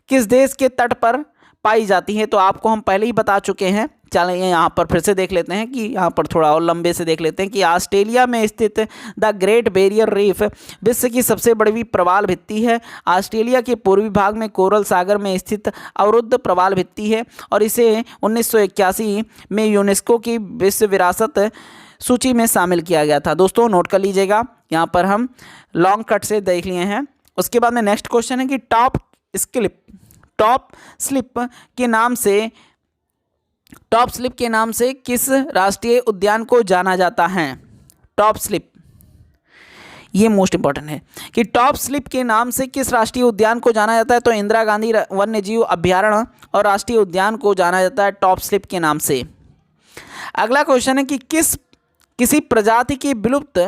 [SPEAKER 1] किस देश के तट पर पाई जाती है। तो आपको हम पहले ही बता चुके हैं, चलिए यहाँ पर फिर से देख लेते हैं कि यहाँ पर थोड़ा और लंबे से देख लेते हैं कि ऑस्ट्रेलिया में स्थित द ग्रेट बैरियर रीफ विश्व की सबसे बड़ी प्रवाल भित्ति है। ऑस्ट्रेलिया के पूर्वी भाग में कोरल सागर में स्थित अवरुद्ध प्रवाल भित्ति है और इसे 1981 में यूनेस्को की विश्व विरासत सूची में शामिल किया गया था। दोस्तों नोट कर लीजिएगा, यहाँ पर हम लॉन्ग कट से देख लिए हैं। उसके बाद में नेक्स्ट क्वेश्चन है कि टॉप स्लिप के नाम से किस राष्ट्रीय उद्यान को जाना जाता है। टॉप स्लिप, ये मोस्ट इंपॉर्टेंट है कि टॉप स्लिप के नाम से किस राष्ट्रीय उद्यान को जाना जाता है। तो इंदिरा गांधी वन्य जीव अभ्यारण्य और राष्ट्रीय उद्यान को जाना जाता है टॉप स्लिप के नाम से। अगला क्वेश्चन है कि किसी प्रजाति की विलुप्त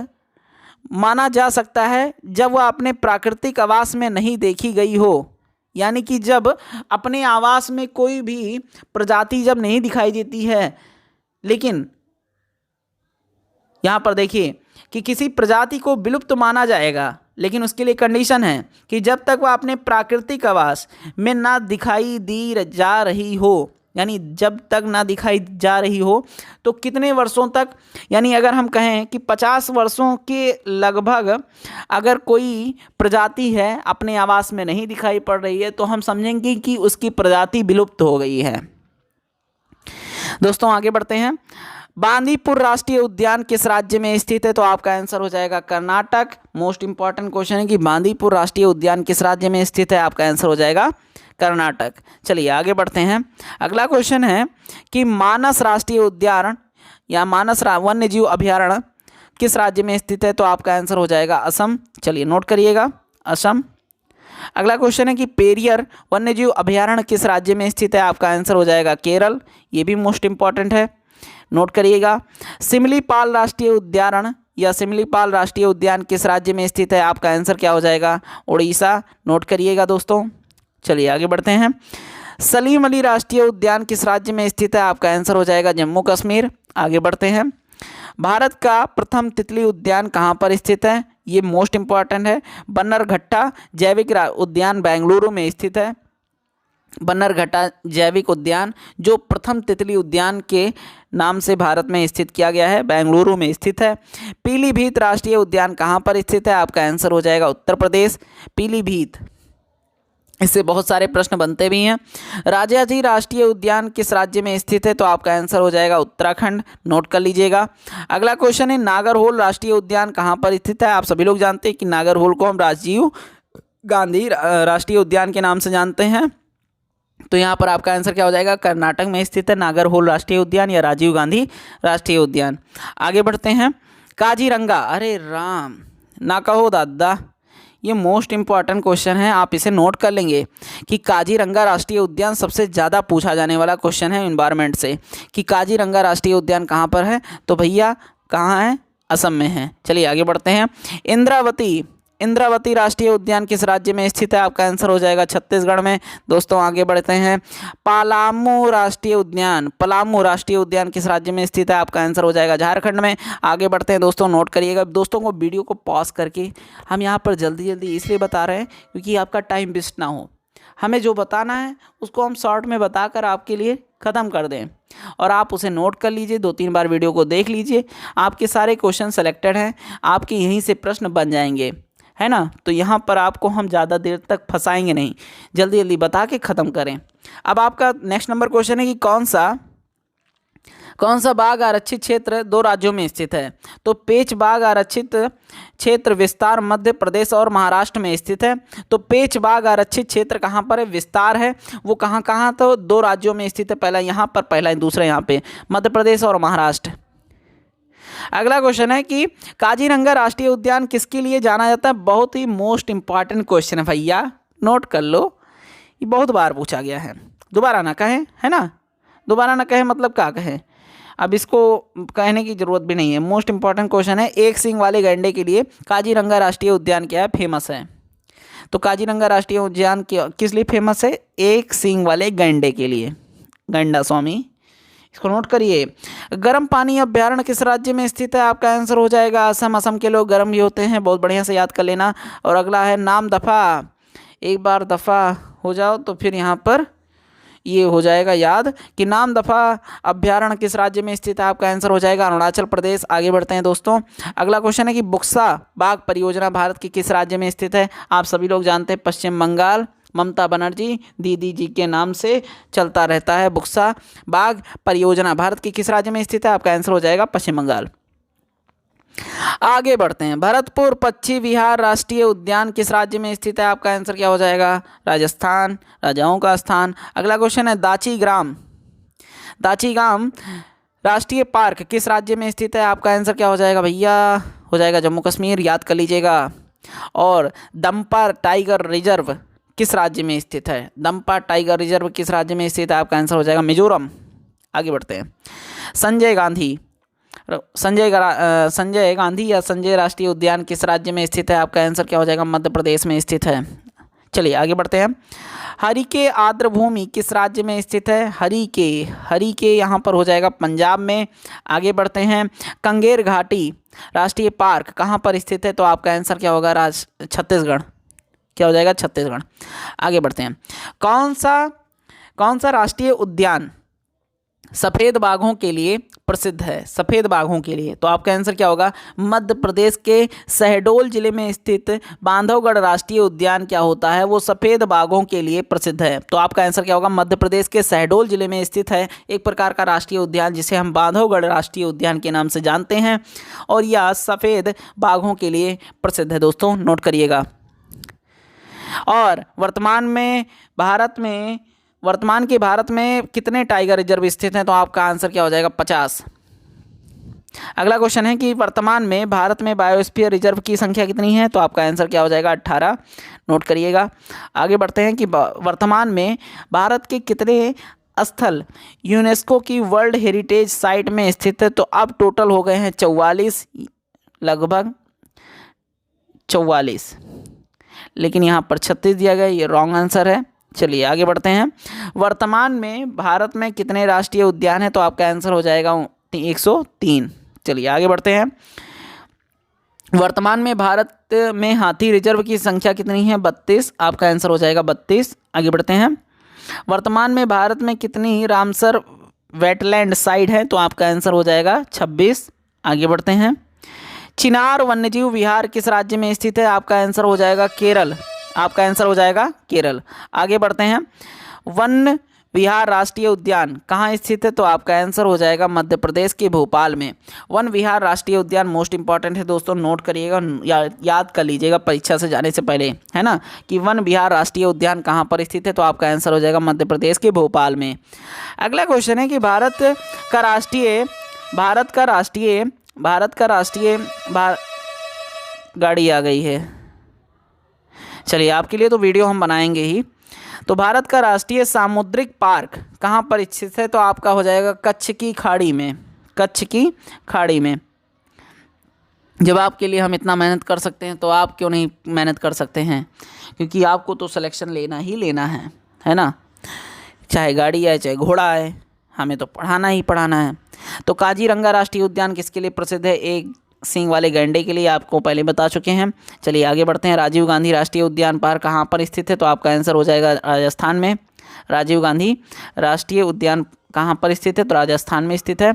[SPEAKER 1] माना जा सकता है जब वह अपने प्राकृतिक आवास में नहीं देखी गई हो, यानी कि जब अपने आवास में कोई भी प्रजाति जब नहीं दिखाई देती है। लेकिन यहाँ पर देखिए कि किसी प्रजाति को विलुप्त माना जाएगा, लेकिन उसके लिए कंडीशन है कि जब तक वह अपने प्राकृतिक आवास में ना दिखाई दी जा रही हो, यानी जब तक ना दिखाई जा रही हो तो कितने वर्षों तक, यानी अगर हम कहें कि 50 वर्षों के लगभग अगर कोई प्रजाति है अपने आवास में नहीं दिखाई पड़ रही है तो हम समझेंगे कि उसकी प्रजाति विलुप्त हो गई है। दोस्तों आगे बढ़ते हैं। बांदीपुर राष्ट्रीय उद्यान किस राज्य में स्थित है। तो आपका आंसर हो जाएगा कर्नाटक। मोस्ट इंपॉर्टेंट क्वेश्चन है कि बांदीपुर राष्ट्रीय उद्यान किस राज्य में स्थित है, आपका आंसर हो जाएगा कर्नाटक। चलिए आगे बढ़ते हैं। अगला क्वेश्चन है कि मानस राष्ट्रीय उद्यान या मानस वन्य जीव अभयारण्य किस राज्य में स्थित है। तो आपका आंसर हो जाएगा असम। चलिए नोट करिएगा, असम। अगला क्वेश्चन है कि पेरियर वन्यजीव अभयारण्य किस राज्य में स्थित है? आपका आंसर हो जाएगा केरल। ये भी मोस्ट इंपॉर्टेंट है, नोट करिएगा। सिमलीपाल राष्ट्रीय उद्यान या सिमलीपाल राष्ट्रीय उद्यान किस राज्य में स्थित है? आपका आंसर क्या हो जाएगा? उड़ीसा। नोट करिएगा दोस्तों। चलिए आगे बढ़ते हैं। सलीम अली राष्ट्रीय उद्यान किस राज्य में स्थित है? आपका आंसर हो जाएगा जम्मू कश्मीर। आगे बढ़ते हैं। भारत का प्रथम तितली उद्यान कहाँ पर स्थित है? ये मोस्ट इंपॉर्टेंट है। बन्नरघट्टा जैविक उद्यान बेंगलुरु में स्थित है। बन्नरघट्टा जैविक उद्यान जो प्रथम तितली उद्यान के नाम से भारत में स्थित किया गया है, बेंगलुरु में स्थित है। पीलीभीत राष्ट्रीय उद्यान कहाँ पर स्थित है? आपका आंसर हो जाएगा उत्तर प्रदेश, पीलीभीत। इससे बहुत सारे प्रश्न बनते भी हैं। राजाजी राष्ट्रीय उद्यान किस राज्य में स्थित है? तो आपका आंसर हो जाएगा उत्तराखंड। नोट कर लीजिएगा। अगला क्वेश्चन है नागरहोल राष्ट्रीय उद्यान कहाँ पर स्थित है? आप सभी लोग जानते हैं कि नागरहोल को हम राजीव गांधी राष्ट्रीय उद्यान के नाम से जानते हैं। तो यहाँ पर आपका आंसर क्या हो जाएगा? कर्नाटक में स्थित है नागरहोल राष्ट्रीय उद्यान या राजीव गांधी राष्ट्रीय उद्यान। आगे बढ़ते हैं। काजीरंगा, अरे राम ना कहो दादा, ये मोस्ट इंपॉर्टेंट क्वेश्चन है, आप इसे नोट कर लेंगे कि काजीरंगा राष्ट्रीय उद्यान सबसे ज़्यादा पूछा जाने वाला क्वेश्चन है एनवायरनमेंट से कि काजीरंगा राष्ट्रीय उद्यान कहाँ पर है? तो भैया कहाँ है? असम में है। चलिए आगे बढ़ते हैं। इंद्रावती राष्ट्रीय उद्यान किस राज्य में स्थित है? आपका आंसर हो जाएगा छत्तीसगढ़ में। दोस्तों आगे बढ़ते हैं। पलामू राष्ट्रीय उद्यान किस राज्य में स्थित है? आपका आंसर हो जाएगा झारखंड में। आगे बढ़ते हैं दोस्तों, नोट करिएगा। दोस्तों को वीडियो को पॉज करके हम यहाँ पर जल्दी जल्दी इसलिए बता रहे हैं क्योंकि आपका टाइम वेस्ट ना हो। हमें जो बताना है उसको हम शॉर्ट में बताकर आपके लिए ख़त्म कर दें और आप उसे नोट कर लीजिए। 2-3 बार वीडियो को देख लीजिए। आपके सारे क्वेश्चन सेलेक्टेड हैं, आपके यहीं से प्रश्न बन जाएंगे, है ना। तो यहाँ पर आपको हम ज़्यादा देर तक फंसाएंगे नहीं, जल्दी जल्दी बता के ख़त्म करें। अब आपका नेक्स्ट नंबर क्वेश्चन है कि कौन सा बाघ आरक्षित क्षेत्र 2 राज्यों में स्थित है? तो पेच बाघ आरक्षित क्षेत्र विस्तार मध्य प्रदेश और महाराष्ट्र में स्थित है। तो पेच बाघ आरक्षित क्षेत्र कहाँ पर है? विस्तार है। वो कहाँ? तो 2 राज्यों में स्थित है, पहला यहाँ पर, पहला दूसरा यहाँ पे, मध्य प्रदेश और महाराष्ट्र। अगला क्वेश्चन है कि काजीरंगा राष्ट्रीय उद्यान किसके लिए जाना जाता है? बहुत ही मोस्ट इंपॉर्टेंट क्वेश्चन है भैया, नोट कर लो। ये बहुत बार पूछा गया है, दोबारा ना कहें, है ना। दोबारा ना कहें मतलब क्या कहें, अब इसको कहने की ज़रूरत भी नहीं है। मोस्ट इंपॉर्टेंट क्वेश्चन है। एक सींग वाले गैंडे के लिए काजीरंगा राष्ट्रीय उद्यान क्या है? फेमस है। तो काजीरंगा राष्ट्रीय उद्यान किस लिए फेमस है? एक सींग वाले गैंडे के लिए, गैंडा स्वामी। इसको नोट करिए। गर्म पानी अभ्यारण्य किस राज्य में स्थित है? आपका आंसर हो जाएगा असम। असम के लोग गर्म भी होते हैं, बहुत बढ़िया से याद कर लेना। और अगला है नाम दफ़ा। एक बार दफ़ा हो जाओ तो फिर यहाँ पर ये हो जाएगा याद कि नाम दफ़ा अभ्यारण्य किस राज्य में स्थित है? आपका आंसर हो जाएगा अरुणाचल प्रदेश। आगे बढ़ते हैं दोस्तों। अगला क्वेश्चन है कि बुक्सा बाघ परियोजना भारत के किस राज्य में स्थित है? आप सभी लोग जानते हैं पश्चिम बंगाल। ममता बनर्जी दीदी जी के नाम से चलता रहता है बुक्सा बाघ परियोजना। भारत के किस राज्य में स्थित है? आपका आंसर हो जाएगा पश्चिम बंगाल। आगे बढ़ते हैं। भरतपुर पक्षी विहार राष्ट्रीय उद्यान किस राज्य में स्थित है? आपका आंसर क्या हो जाएगा? राजस्थान, राजाओं का स्थान। अगला क्वेश्चन है दाचीगाम राष्ट्रीय पार्क किस राज्य में स्थित है? आपका आंसर क्या हो जाएगा भैया? हो जाएगा जम्मू कश्मीर, याद कर लीजिएगा। और दम्पा टाइगर रिजर्व किस राज्य में स्थित है? दम्पा टाइगर रिजर्व किस राज्य में स्थित है? आपका आंसर हो जाएगा मिजोरम। आगे बढ़ते हैं। संजय गांधी या संजय राष्ट्रीय उद्यान किस राज्य में स्थित है? आपका आंसर क्या हो जाएगा? मध्य प्रदेश में स्थित है। चलिए आगे बढ़ते हैं। हरिके आर्द्रभूमि किस राज्य में स्थित है? हरिके यहाँ पर हो जाएगा पंजाब में। आगे बढ़ते हैं। कंगेर घाटी राष्ट्रीय पार्क कहाँ पर स्थित है? तो आपका आंसर क्या होगा? छत्तीसगढ़। क्या हो जाएगा? छत्तीसगढ़। आगे बढ़ते हैं। कौन सा राष्ट्रीय उद्यान सफ़ेद बाघों के लिए प्रसिद्ध है? सफ़ेद बाघों के लिए, तो आपका आंसर क्या होगा? मध्य प्रदेश के शहडोल जिले में स्थित बांधवगढ़ राष्ट्रीय उद्यान क्या होता है? वो सफ़ेद बाघों के लिए प्रसिद्ध है। तो आपका आंसर क्या होगा? मध्य प्रदेश के शहडोल जिले में स्थित है एक प्रकार का राष्ट्रीय उद्यान जिसे हम बांधवगढ़ राष्ट्रीय उद्यान के नाम से जानते हैं और यह सफ़ेद बाघों के लिए प्रसिद्ध है। दोस्तों नोट करिएगा। और वर्तमान के भारत में कितने टाइगर रिजर्व स्थित हैं? तो आपका आंसर क्या हो जाएगा? 50। अगला क्वेश्चन है कि वर्तमान में भारत में बायोस्फीयर रिजर्व की संख्या कितनी है? तो आपका आंसर क्या हो जाएगा? 18। नोट करिएगा। आगे बढ़ते हैं कि वर्तमान में भारत के कितने स्थल यूनेस्को की वर्ल्ड हेरिटेज साइट में स्थित है? तो अब टोटल हो गए हैं 44, लगभग 44, लेकिन यहाँ पर 36 दिया गया, ये रॉन्ग आंसर है। चलिए आगे बढ़ते हैं। वर्तमान में भारत में कितने राष्ट्रीय उद्यान हैं? तो आपका आंसर हो जाएगा 103। चलिए आगे बढ़ते हैं। वर्तमान में भारत में हाथी रिजर्व की संख्या कितनी है? 32। आपका आंसर हो जाएगा 32। आगे बढ़ते हैं। वर्तमान में भारत में कितनी रामसर वेटलैंड साइट है? तो आपका आंसर हो जाएगा 26। आगे बढ़ते हैं। चिनार वन्यजीव विहार किस राज्य में स्थित है? आपका आंसर हो जाएगा केरल। आपका आंसर हो जाएगा केरल। आगे बढ़ते हैं। वन विहार राष्ट्रीय उद्यान कहाँ स्थित है? तो आपका आंसर हो जाएगा मध्य प्रदेश के भोपाल में। वन विहार राष्ट्रीय उद्यान मोस्ट इंपॉर्टेंट है दोस्तों, नोट करिएगा, याद कर लीजिएगा परीक्षा से जाने से पहले, है ना, कि वन विहार राष्ट्रीय उद्यान कहाँ पर स्थित है? तो आपका आंसर हो जाएगा मध्य प्रदेश के भोपाल में। अगला क्वेश्चन है कि भारत का राष्ट्रीय गाड़ी आ गई है। चलिए आपके लिए तो वीडियो हम बनाएंगे ही। तो भारत का राष्ट्रीय सामुद्रिक पार्क कहाँ पर स्थित है? तो आपका हो जाएगा कच्छ की खाड़ी में। कच्छ की खाड़ी में। जब आपके लिए हम इतना मेहनत कर सकते हैं तो आप क्यों नहीं मेहनत कर सकते हैं? क्योंकि आपको तो सिलेक्शन लेना ही लेना है ना, चाहे गाड़ी है चाहे घोड़ा है, हमें तो पढ़ाना ही पढ़ाना है। तो काजीरंगा राष्ट्रीय उद्यान किसके लिए प्रसिद्ध है? एक सींग वाले गैंडे के लिए, आपको पहले बता चुके हैं। चलिए आगे बढ़ते हैं। राजीव गांधी राष्ट्रीय उद्यान पार्क कहाँ पर स्थित है? तो आपका आंसर हो जाएगा राजस्थान में। राजीव गांधी राष्ट्रीय उद्यान कहाँ पर स्थित है? तो राजस्थान में स्थित है।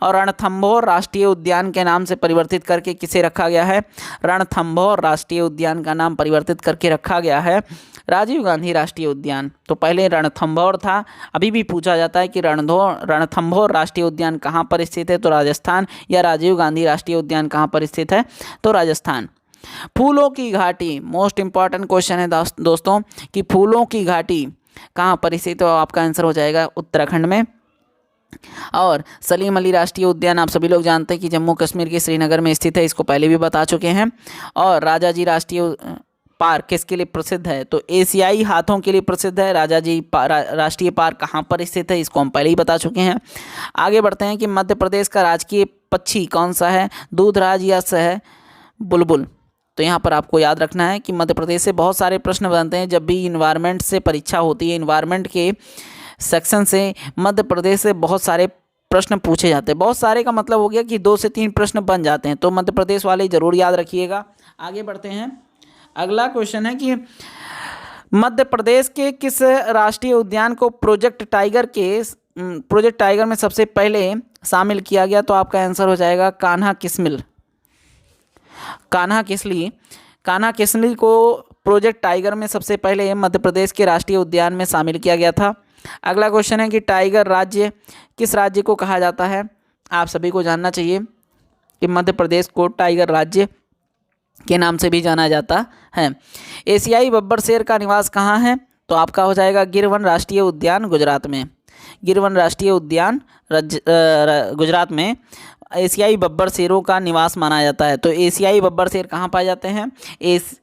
[SPEAKER 1] और रणथंभौर राष्ट्रीय उद्यान के नाम से परिवर्तित करके किसे रखा गया है? रणथंभौर राष्ट्रीय उद्यान का नाम परिवर्तित करके रखा गया है राजीव गांधी राष्ट्रीय उद्यान। तो पहले रणथंभौर था, अभी भी पूछा जाता है कि रणथंभौर राष्ट्रीय उद्यान कहाँ पर स्थित है? तो राजस्थान। या राजीव गांधी राष्ट्रीय उद्यान कहाँ पर स्थित है? तो राजस्थान। फूलों की घाटी मोस्ट इंपॉर्टेंट क्वेश्चन है दोस्तों, कि फूलों की घाटी कहाँ पर स्थित? तो आपका आंसर हो जाएगा उत्तराखंड में। और सलीम अली राष्ट्रीय उद्यान आप सभी लोग जानते हैं कि जम्मू कश्मीर के श्रीनगर में स्थित है, इसको पहले भी बता चुके हैं। और राजाजी राष्ट्रीय पार्क किसके लिए प्रसिद्ध है? तो एशियाई हाथों के लिए प्रसिद्ध है। राजाजी राष्ट्रीय पार्क कहाँ पर स्थित है? इसको हम पहले ही बता चुके हैं। आगे बढ़ते हैं कि मध्य प्रदेश का राजकीय पक्षी कौन सा है? दूधराज या सह बुलबुल। तो यहाँ पर आपको याद रखना है कि मध्य प्रदेश से बहुत सारे प्रश्न बनते हैं। जब भी इन्वायरमेंट से परीक्षा होती है, इन्वायरमेंट के सेक्शन से मध्य प्रदेश से बहुत सारे प्रश्न पूछे जाते हैं। बहुत सारे का मतलब हो गया कि 2 से 3 प्रश्न बन जाते हैं, तो मध्य प्रदेश वाले ज़रूर याद रखिएगा। आगे बढ़ते हैं। अगला क्वेश्चन है कि मध्य प्रदेश के किस राष्ट्रीय उद्यान को प्रोजेक्ट टाइगर में सबसे पहले शामिल किया गया? तो आपका आंसर हो जाएगा कान्हा किसली को प्रोजेक्ट टाइगर में सबसे पहले मध्य प्रदेश के राष्ट्रीय उद्यान में शामिल किया गया था। अगला क्वेश्चन है कि टाइगर राज्य किस राज्य को कहा जाता है? आप सभी को जानना चाहिए कि मध्य प्रदेश को टाइगर राज्य के नाम से भी जाना जाता है। एशियाई बब्बर शेर का निवास कहाँ है? तो आपका हो जाएगा गिरवन राष्ट्रीय उद्यान गुजरात में। गिरवन राष्ट्रीय उद्यान गुजरात में एशियाई बब्बर शेरों का निवास माना जाता है। तो एशियाई बब्बर शेर कहाँ पाए जाते हैं?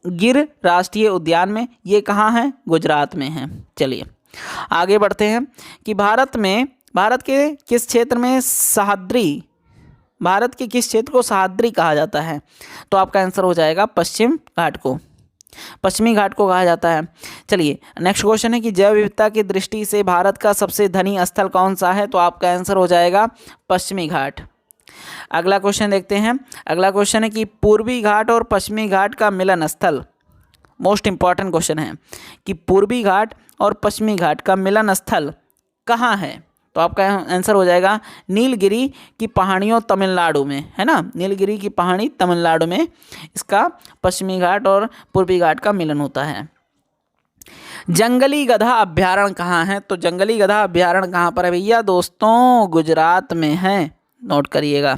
[SPEAKER 1] गिर राष्ट्रीय उद्यान में। ये कहाँ है? गुजरात में है। चलिए आगे बढ़ते हैं कि भारत के किस क्षेत्र में भारत के किस क्षेत्र को सह्याद्री कहा जाता है? तो आपका आंसर हो जाएगा पश्चिमी घाट को कहा जाता है। चलिए नेक्स्ट क्वेश्चन है कि जैव विविधता की दृष्टि से भारत का सबसे धनी स्थल कौन सा है? तो आपका आंसर हो जाएगा पश्चिमी घाट। अगला क्वेश्चन देखते हैं। अगला क्वेश्चन है कि पूर्वी घाट और पश्चिमी घाट का मिलन स्थल, मोस्ट इंपॉर्टेंट क्वेश्चन है कि पूर्वी घाट और पश्चिमी घाट का मिलन स्थल कहाँ है? तो आपका आंसर हो जाएगा नीलगिरी की पहाड़ियों तमिलनाडु में, है ना। नीलगिरी की पहाड़ी तमिलनाडु में इसका पश्चिमी घाट और पूर्वी घाट का मिलन होता है। जंगली गधा अभ्यारण्य कहाँ है? तो जंगली गधा अभ्यारण्य कहाँ पर है भैया? दोस्तों गुजरात में है, नोट करिएगा।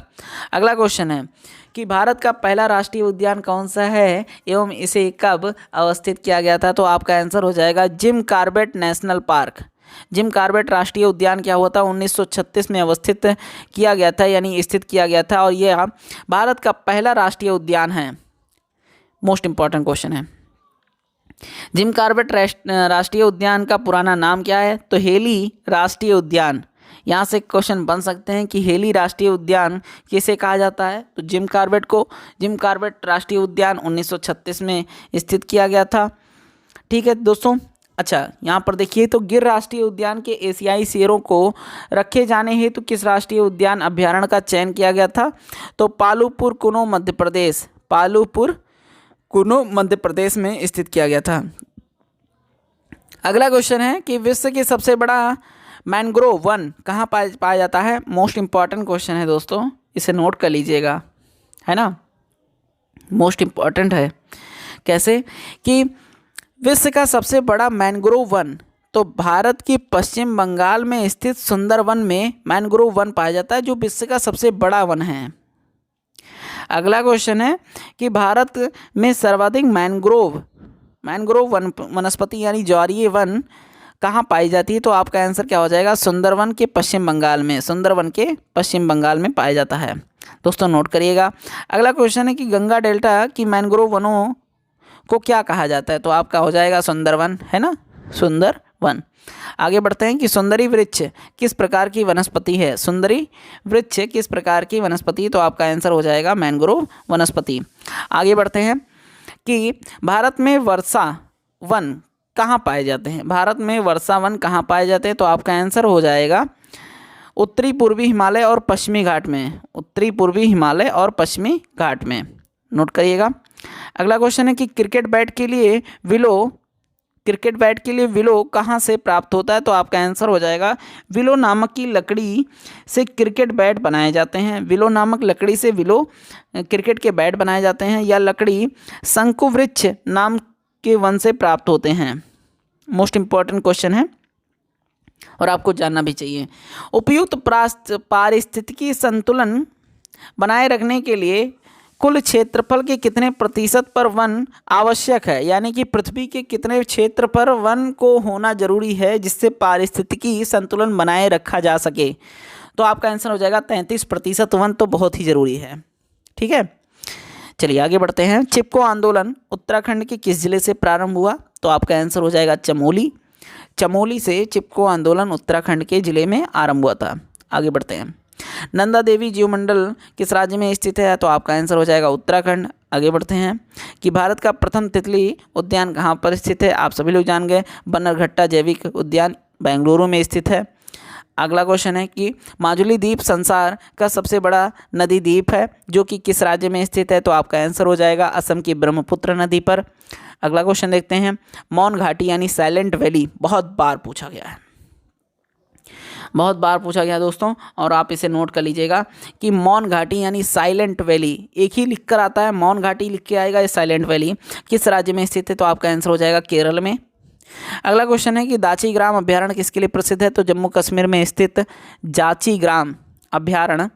[SPEAKER 1] अगला क्वेश्चन है कि भारत का पहला राष्ट्रीय उद्यान कौन सा है एवं इसे कब अवस्थित किया गया था? तो आपका आंसर हो जाएगा Jim Corbett national park. Jim Corbett राष्ट्रीय उद्यान क्या हुआ था? 1936 में अवस्थित किया गया था, यानी स्थित किया गया था, और यह भारत का पहला राष्ट्रीय उद्यान है। मोस्ट इंपॉर्टेंट क्वेश्चन है। जिम कॉर्बेट राष्ट्रीय उद्यान का पुराना नाम क्या है? तो हेली राष्ट्रीय उद्यान। यहाँ से क्वेश्चन बन सकते हैं कि हेली राष्ट्रीय उद्यान किसे कहा जाता है? तो जिम कॉर्बेट राष्ट्रीय उद्यान 1936 में स्थित किया गया था। ठीक है दोस्तों। अच्छा, यहाँ पर देखिए, तो गिर राष्ट्रीय उद्यान के एशियाई शेरों को रखे जाने हेतु किस राष्ट्रीय उद्यान अभ्यारण्य का चयन किया गया था? तो पालूपुर कुनो मध्य प्रदेश में स्थित किया गया था। अगला क्वेश्चन है कि विश्व के सबसे बड़ा मैंग्रोव वन कहाँ पाया जाता है? मोस्ट इंपॉर्टेंट क्वेश्चन है दोस्तों, इसे नोट कर लीजिएगा, है ना, मोस्ट इंपॉर्टेंट है। कैसे कि विश्व का सबसे बड़ा मैंग्रोव वन, तो भारत के पश्चिम बंगाल में स्थित सुंदरवन में मैंग्रोव वन पाया जाता है, जो विश्व का सबसे बड़ा वन है। अगला क्वेश्चन है कि भारत में सर्वाधिक मैंग्रोव वनस्पति यानी ज्वारीय वन कहाँ पाई जाती है? तो आपका आंसर क्या हो जाएगा? सुंदरवन के पश्चिम बंगाल में पाया जाता है। दोस्तों नोट करिएगा। अगला क्वेश्चन है कि गंगा डेल्टा की मैंग्रोव वनों को क्या कहा जाता है? तो आपका हो जाएगा सुंदरवन, है ना, सुंदरवन। आगे बढ़ते हैं कि सुंदरी वृक्ष किस प्रकार की वनस्पति है? तो आपका आंसर हो जाएगा मैंग्रोव वनस्पति। आगे बढ़ते हैं कि भारत में वर्षा वन कहाँ पाए जाते हैं? तो आपका आंसर हो जाएगा उत्तरी पूर्वी हिमालय और पश्चिमी घाट में। नोट करिएगा। अगला क्वेश्चन है कि क्रिकेट बैट के लिए विलो कहाँ से प्राप्त होता है? तो आपका आंसर हो जाएगा विलो नामक की लकड़ी से क्रिकेट बैट बनाए जाते हैं। क्रिकेट के बैट बनाए जाते हैं, या लकड़ी शंकुवृक्ष नाम के वन से प्राप्त होते हैं। मोस्ट इंपॉर्टेंट क्वेश्चन है और आपको जानना भी चाहिए। उपयुक्त पारिस्थितिकी संतुलन बनाए रखने के लिए कुल क्षेत्रफल के कितने प्रतिशत पर वन आवश्यक है? यानी कि पृथ्वी के कितने क्षेत्र पर वन को होना जरूरी है जिससे पारिस्थितिकी संतुलन बनाए रखा जा सके? तो आपका आंसर हो जाएगा 33% वन तो बहुत ही ज़रूरी है। ठीक है, चलिए आगे बढ़ते हैं। चिपको आंदोलन उत्तराखंड के किस जिले से प्रारंभ हुआ? तो आपका आंसर हो जाएगा चमोली से चिपको आंदोलन उत्तराखंड के जिले में आरंभ हुआ था। आगे बढ़ते हैं। नंदा देवी जीवमंडल किस राज्य में स्थित है? तो आपका आंसर हो जाएगा उत्तराखंड। आगे बढ़ते हैं कि भारत का प्रथम तितली उद्यान कहाँ पर स्थित है? आप सभी लोग जान गए, बन्नरघट्टा जैविक उद्यान बेंगलुरु में स्थित है। अगला क्वेश्चन है कि माजुली द्वीप संसार का सबसे बड़ा नदी द्वीप है जो कि किस राज्य में स्थित है? तो आपका आंसर हो जाएगा असम की ब्रह्मपुत्र नदी पर। अगला क्वेश्चन देखते हैं। मौन घाटी यानी साइलेंट वैली बहुत बार पूछा गया दोस्तों, और आप इसे नोट कर लीजिएगा कि मौन घाटी यानी साइलेंट वैली एक ही लिख कर आता है, मौन घाटी लिख के आएगा, ये साइलेंट वैली किस राज्य में स्थित है? तो आपका आंसर हो जाएगा केरल में। अगला क्वेश्चन है कि दाची ग्राम अभ्यारण्य किसके लिए प्रसिद्ध है? तो जम्मू कश्मीर में स्थित जाची ग्राम अभ्यारण्य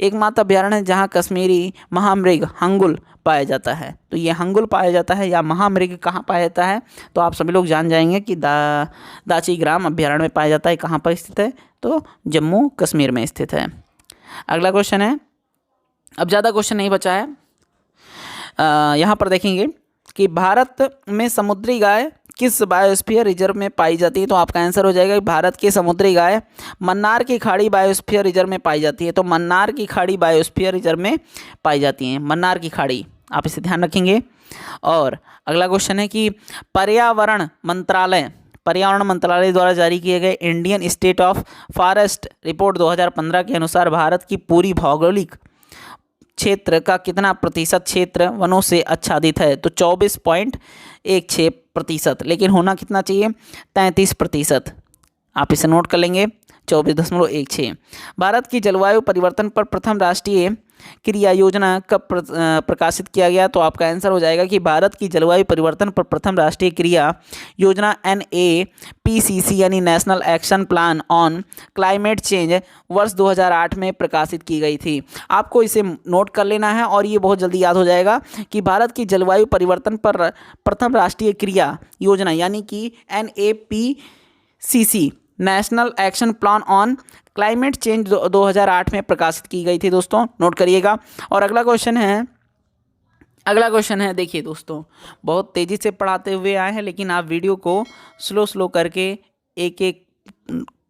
[SPEAKER 1] एकमात्र अभ्यारण्य है जहाँ कश्मीरी महामृग हंगुल पाया जाता है। तो ये हंगुल पाया जाता है या महामृग कहाँ पाया जाता है? तो आप सभी लोग जान जाएंगे कि दाची ग्राम अभ्यारण्य में पाया जाता है। कहाँ पर स्थित है? तो जम्मू कश्मीर में स्थित है। अगला क्वेश्चन है, अब ज़्यादा क्वेश्चन नहीं बचा है, यहाँ पर देखेंगे कि भारत में समुद्री गाय किस बायोस्फीयर रिजर्व में पाई जाती है? तो आपका आंसर हो जाएगा भारत की समुद्री गाय मन्नार की खाड़ी बायोस्फीयर रिजर्व में पाई जाती है। तो मन्नार की खाड़ी बायोस्फीयर रिजर्व में पाई जाती हैं, मन्नार की खाड़ी, आप इसे ध्यान रखेंगे। और अगला क्वेश्चन है कि पर्यावरण मंत्रालय द्वारा जारी किए गए Indian state of forest report 2015 के अनुसार भारत की पूरी भौगोलिक क्षेत्र का कितना प्रतिशत क्षेत्र वनों से आच्छादित है? तो 24.16%, लेकिन होना कितना चाहिए? 33%। आप इसे नोट कर लेंगे, 24.16। भारत की जलवायु परिवर्तन पर प्रथम राष्ट्रीय क्रिया योजना कब प्रकाशित किया गया? तो आपका आंसर हो जाएगा कि भारत की जलवायु परिवर्तन पर प्रथम राष्ट्रीय क्रिया योजना NAPCC यानी national action plan on climate change वर्ष 2008 में प्रकाशित की गई थी। आपको इसे नोट कर लेना है और ये बहुत जल्दी याद हो जाएगा कि भारत की जलवायु परिवर्तन पर प्रथम राष्ट्रीय क्रिया योजना यानी कि NAPCC national action plan on climate change 2008 में प्रकाशित की गई थी दोस्तों, नोट करिएगा। और अगला क्वेश्चन है देखिए दोस्तों, बहुत तेज़ी से पढ़ाते हुए आए हैं, लेकिन आप वीडियो को स्लो करके एक एक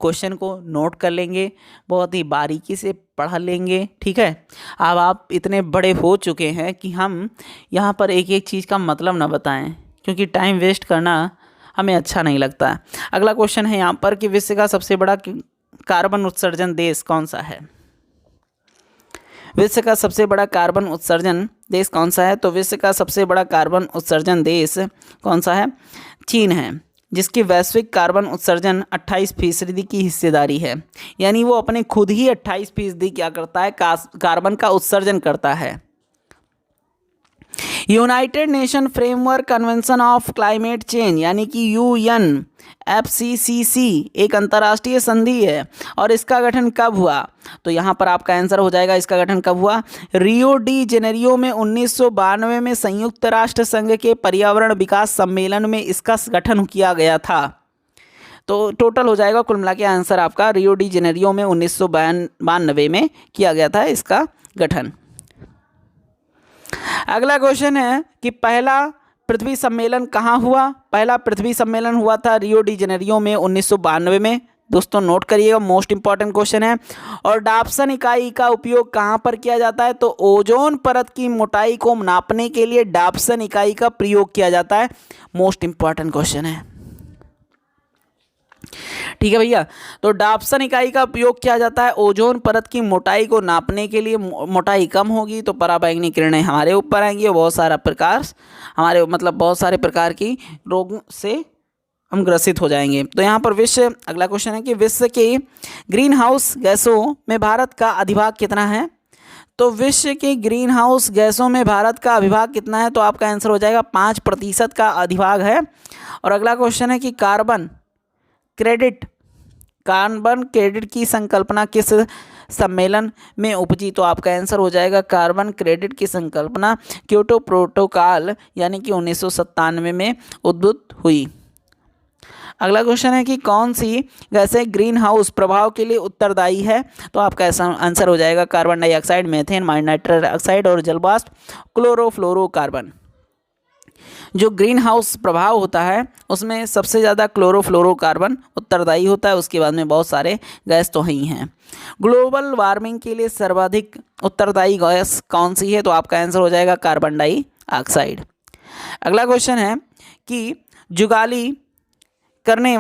[SPEAKER 1] क्वेश्चन को नोट कर लेंगे, बहुत ही बारीकी से पढ़ लेंगे, ठीक है। अब आप इतने बड़े हो चुके हैं कि हम यहाँ पर एक एक चीज़ का मतलब ना बताएं, क्योंकि टाइम वेस्ट करना हमें अच्छा नहीं लगता। अगला क्वेश्चन है यहाँ पर कि विश्व का सबसे बड़ा कार्बन उत्सर्जन देश कौन सा है। विश्व का सबसे बड़ा कार्बन उत्सर्जन देश कौन सा है? तो विश्व का सबसे बड़ा कार्बन उत्सर्जन देश कौन सा है? चीन है, जिसकी वैश्विक कार्बन उत्सर्जन 28% की हिस्सेदारी है। यानी वो अपने खुद ही 28% क्या करता है, कार्बन का उत्सर्जन करता है। United nation framework convention of climate change यानी कि UNFCCC एक अंतर्राष्ट्रीय संधि है, और इसका गठन कब हुआ? तो यहाँ पर आपका आंसर हो जाएगा, इसका गठन कब हुआ? रियो डी जेनेरियो में 1992 में संयुक्त राष्ट्र संघ के पर्यावरण विकास सम्मेलन में इसका गठन किया गया था। तो टोटल हो जाएगा कुल मिला के आंसर आपका रियो डी जेनेरियो में 1992 में किया गया था इसका गठन। अगला क्वेश्चन है कि पहला पृथ्वी सम्मेलन कहाँ हुआ? पहला पृथ्वी सम्मेलन हुआ था रियो डी जेनेरियो में 1992 में। दोस्तों नोट करिएगा, मोस्ट इंपॉर्टेंट क्वेश्चन है। और डाप्सन इकाई का उपयोग कहाँ पर किया जाता है? तो ओजोन परत की मोटाई को नापने के लिए डाप्सन इकाई का प्रयोग किया जाता है। मोस्ट इंपॉर्टेंट क्वेश्चन है, ठीक है भैया। तो डाप्सन इकाई का उपयोग किया जाता है ओजोन परत की मोटाई को नापने के लिए। मोटाई कम होगी तो पराबैंगनी किरणें हमारे ऊपर आएंगी और बहुत सारे प्रकार की रोगों से हम ग्रसित हो जाएंगे। तो यहाँ पर अगला क्वेश्चन है कि विश्व के ग्रीन हाउस गैसों में भारत का अधिभाग कितना है? तो विश्व के ग्रीन हाउस गैसों में भारत का अधिभाग कितना है? तो आपका आंसर हो जाएगा 5% का अधिभाग है। और अगला क्वेश्चन है कि कार्बन क्रेडिट की संकल्पना किस सम्मेलन में उपजी? तो आपका आंसर हो जाएगा कार्बन क्रेडिट की संकल्पना क्योटो प्रोटोकॉल यानी कि 1997 में उद्भूत हुई। अगला क्वेश्चन है कि कौन सी गैसें ग्रीन हाउस प्रभाव के लिए उत्तरदायी है? तो आपका आंसर हो जाएगा carbon dioxide, methane, nitrous oxide और जलवाष्प क्लोरोफ्लोरोकार्बन। जो ग्रीन हाउस प्रभाव होता है उसमें सबसे ज़्यादा क्लोरोफ्लोरोकार्बन उत्तरदायी होता है, उसके बाद में बहुत सारे गैस तो ही हैं। ग्लोबल वार्मिंग के लिए सर्वाधिक उत्तरदायी गैस कौन सी है? तो आपका आंसर हो जाएगा कार्बन डाइऑक्साइड। अगला क्वेश्चन है कि जुगाली करने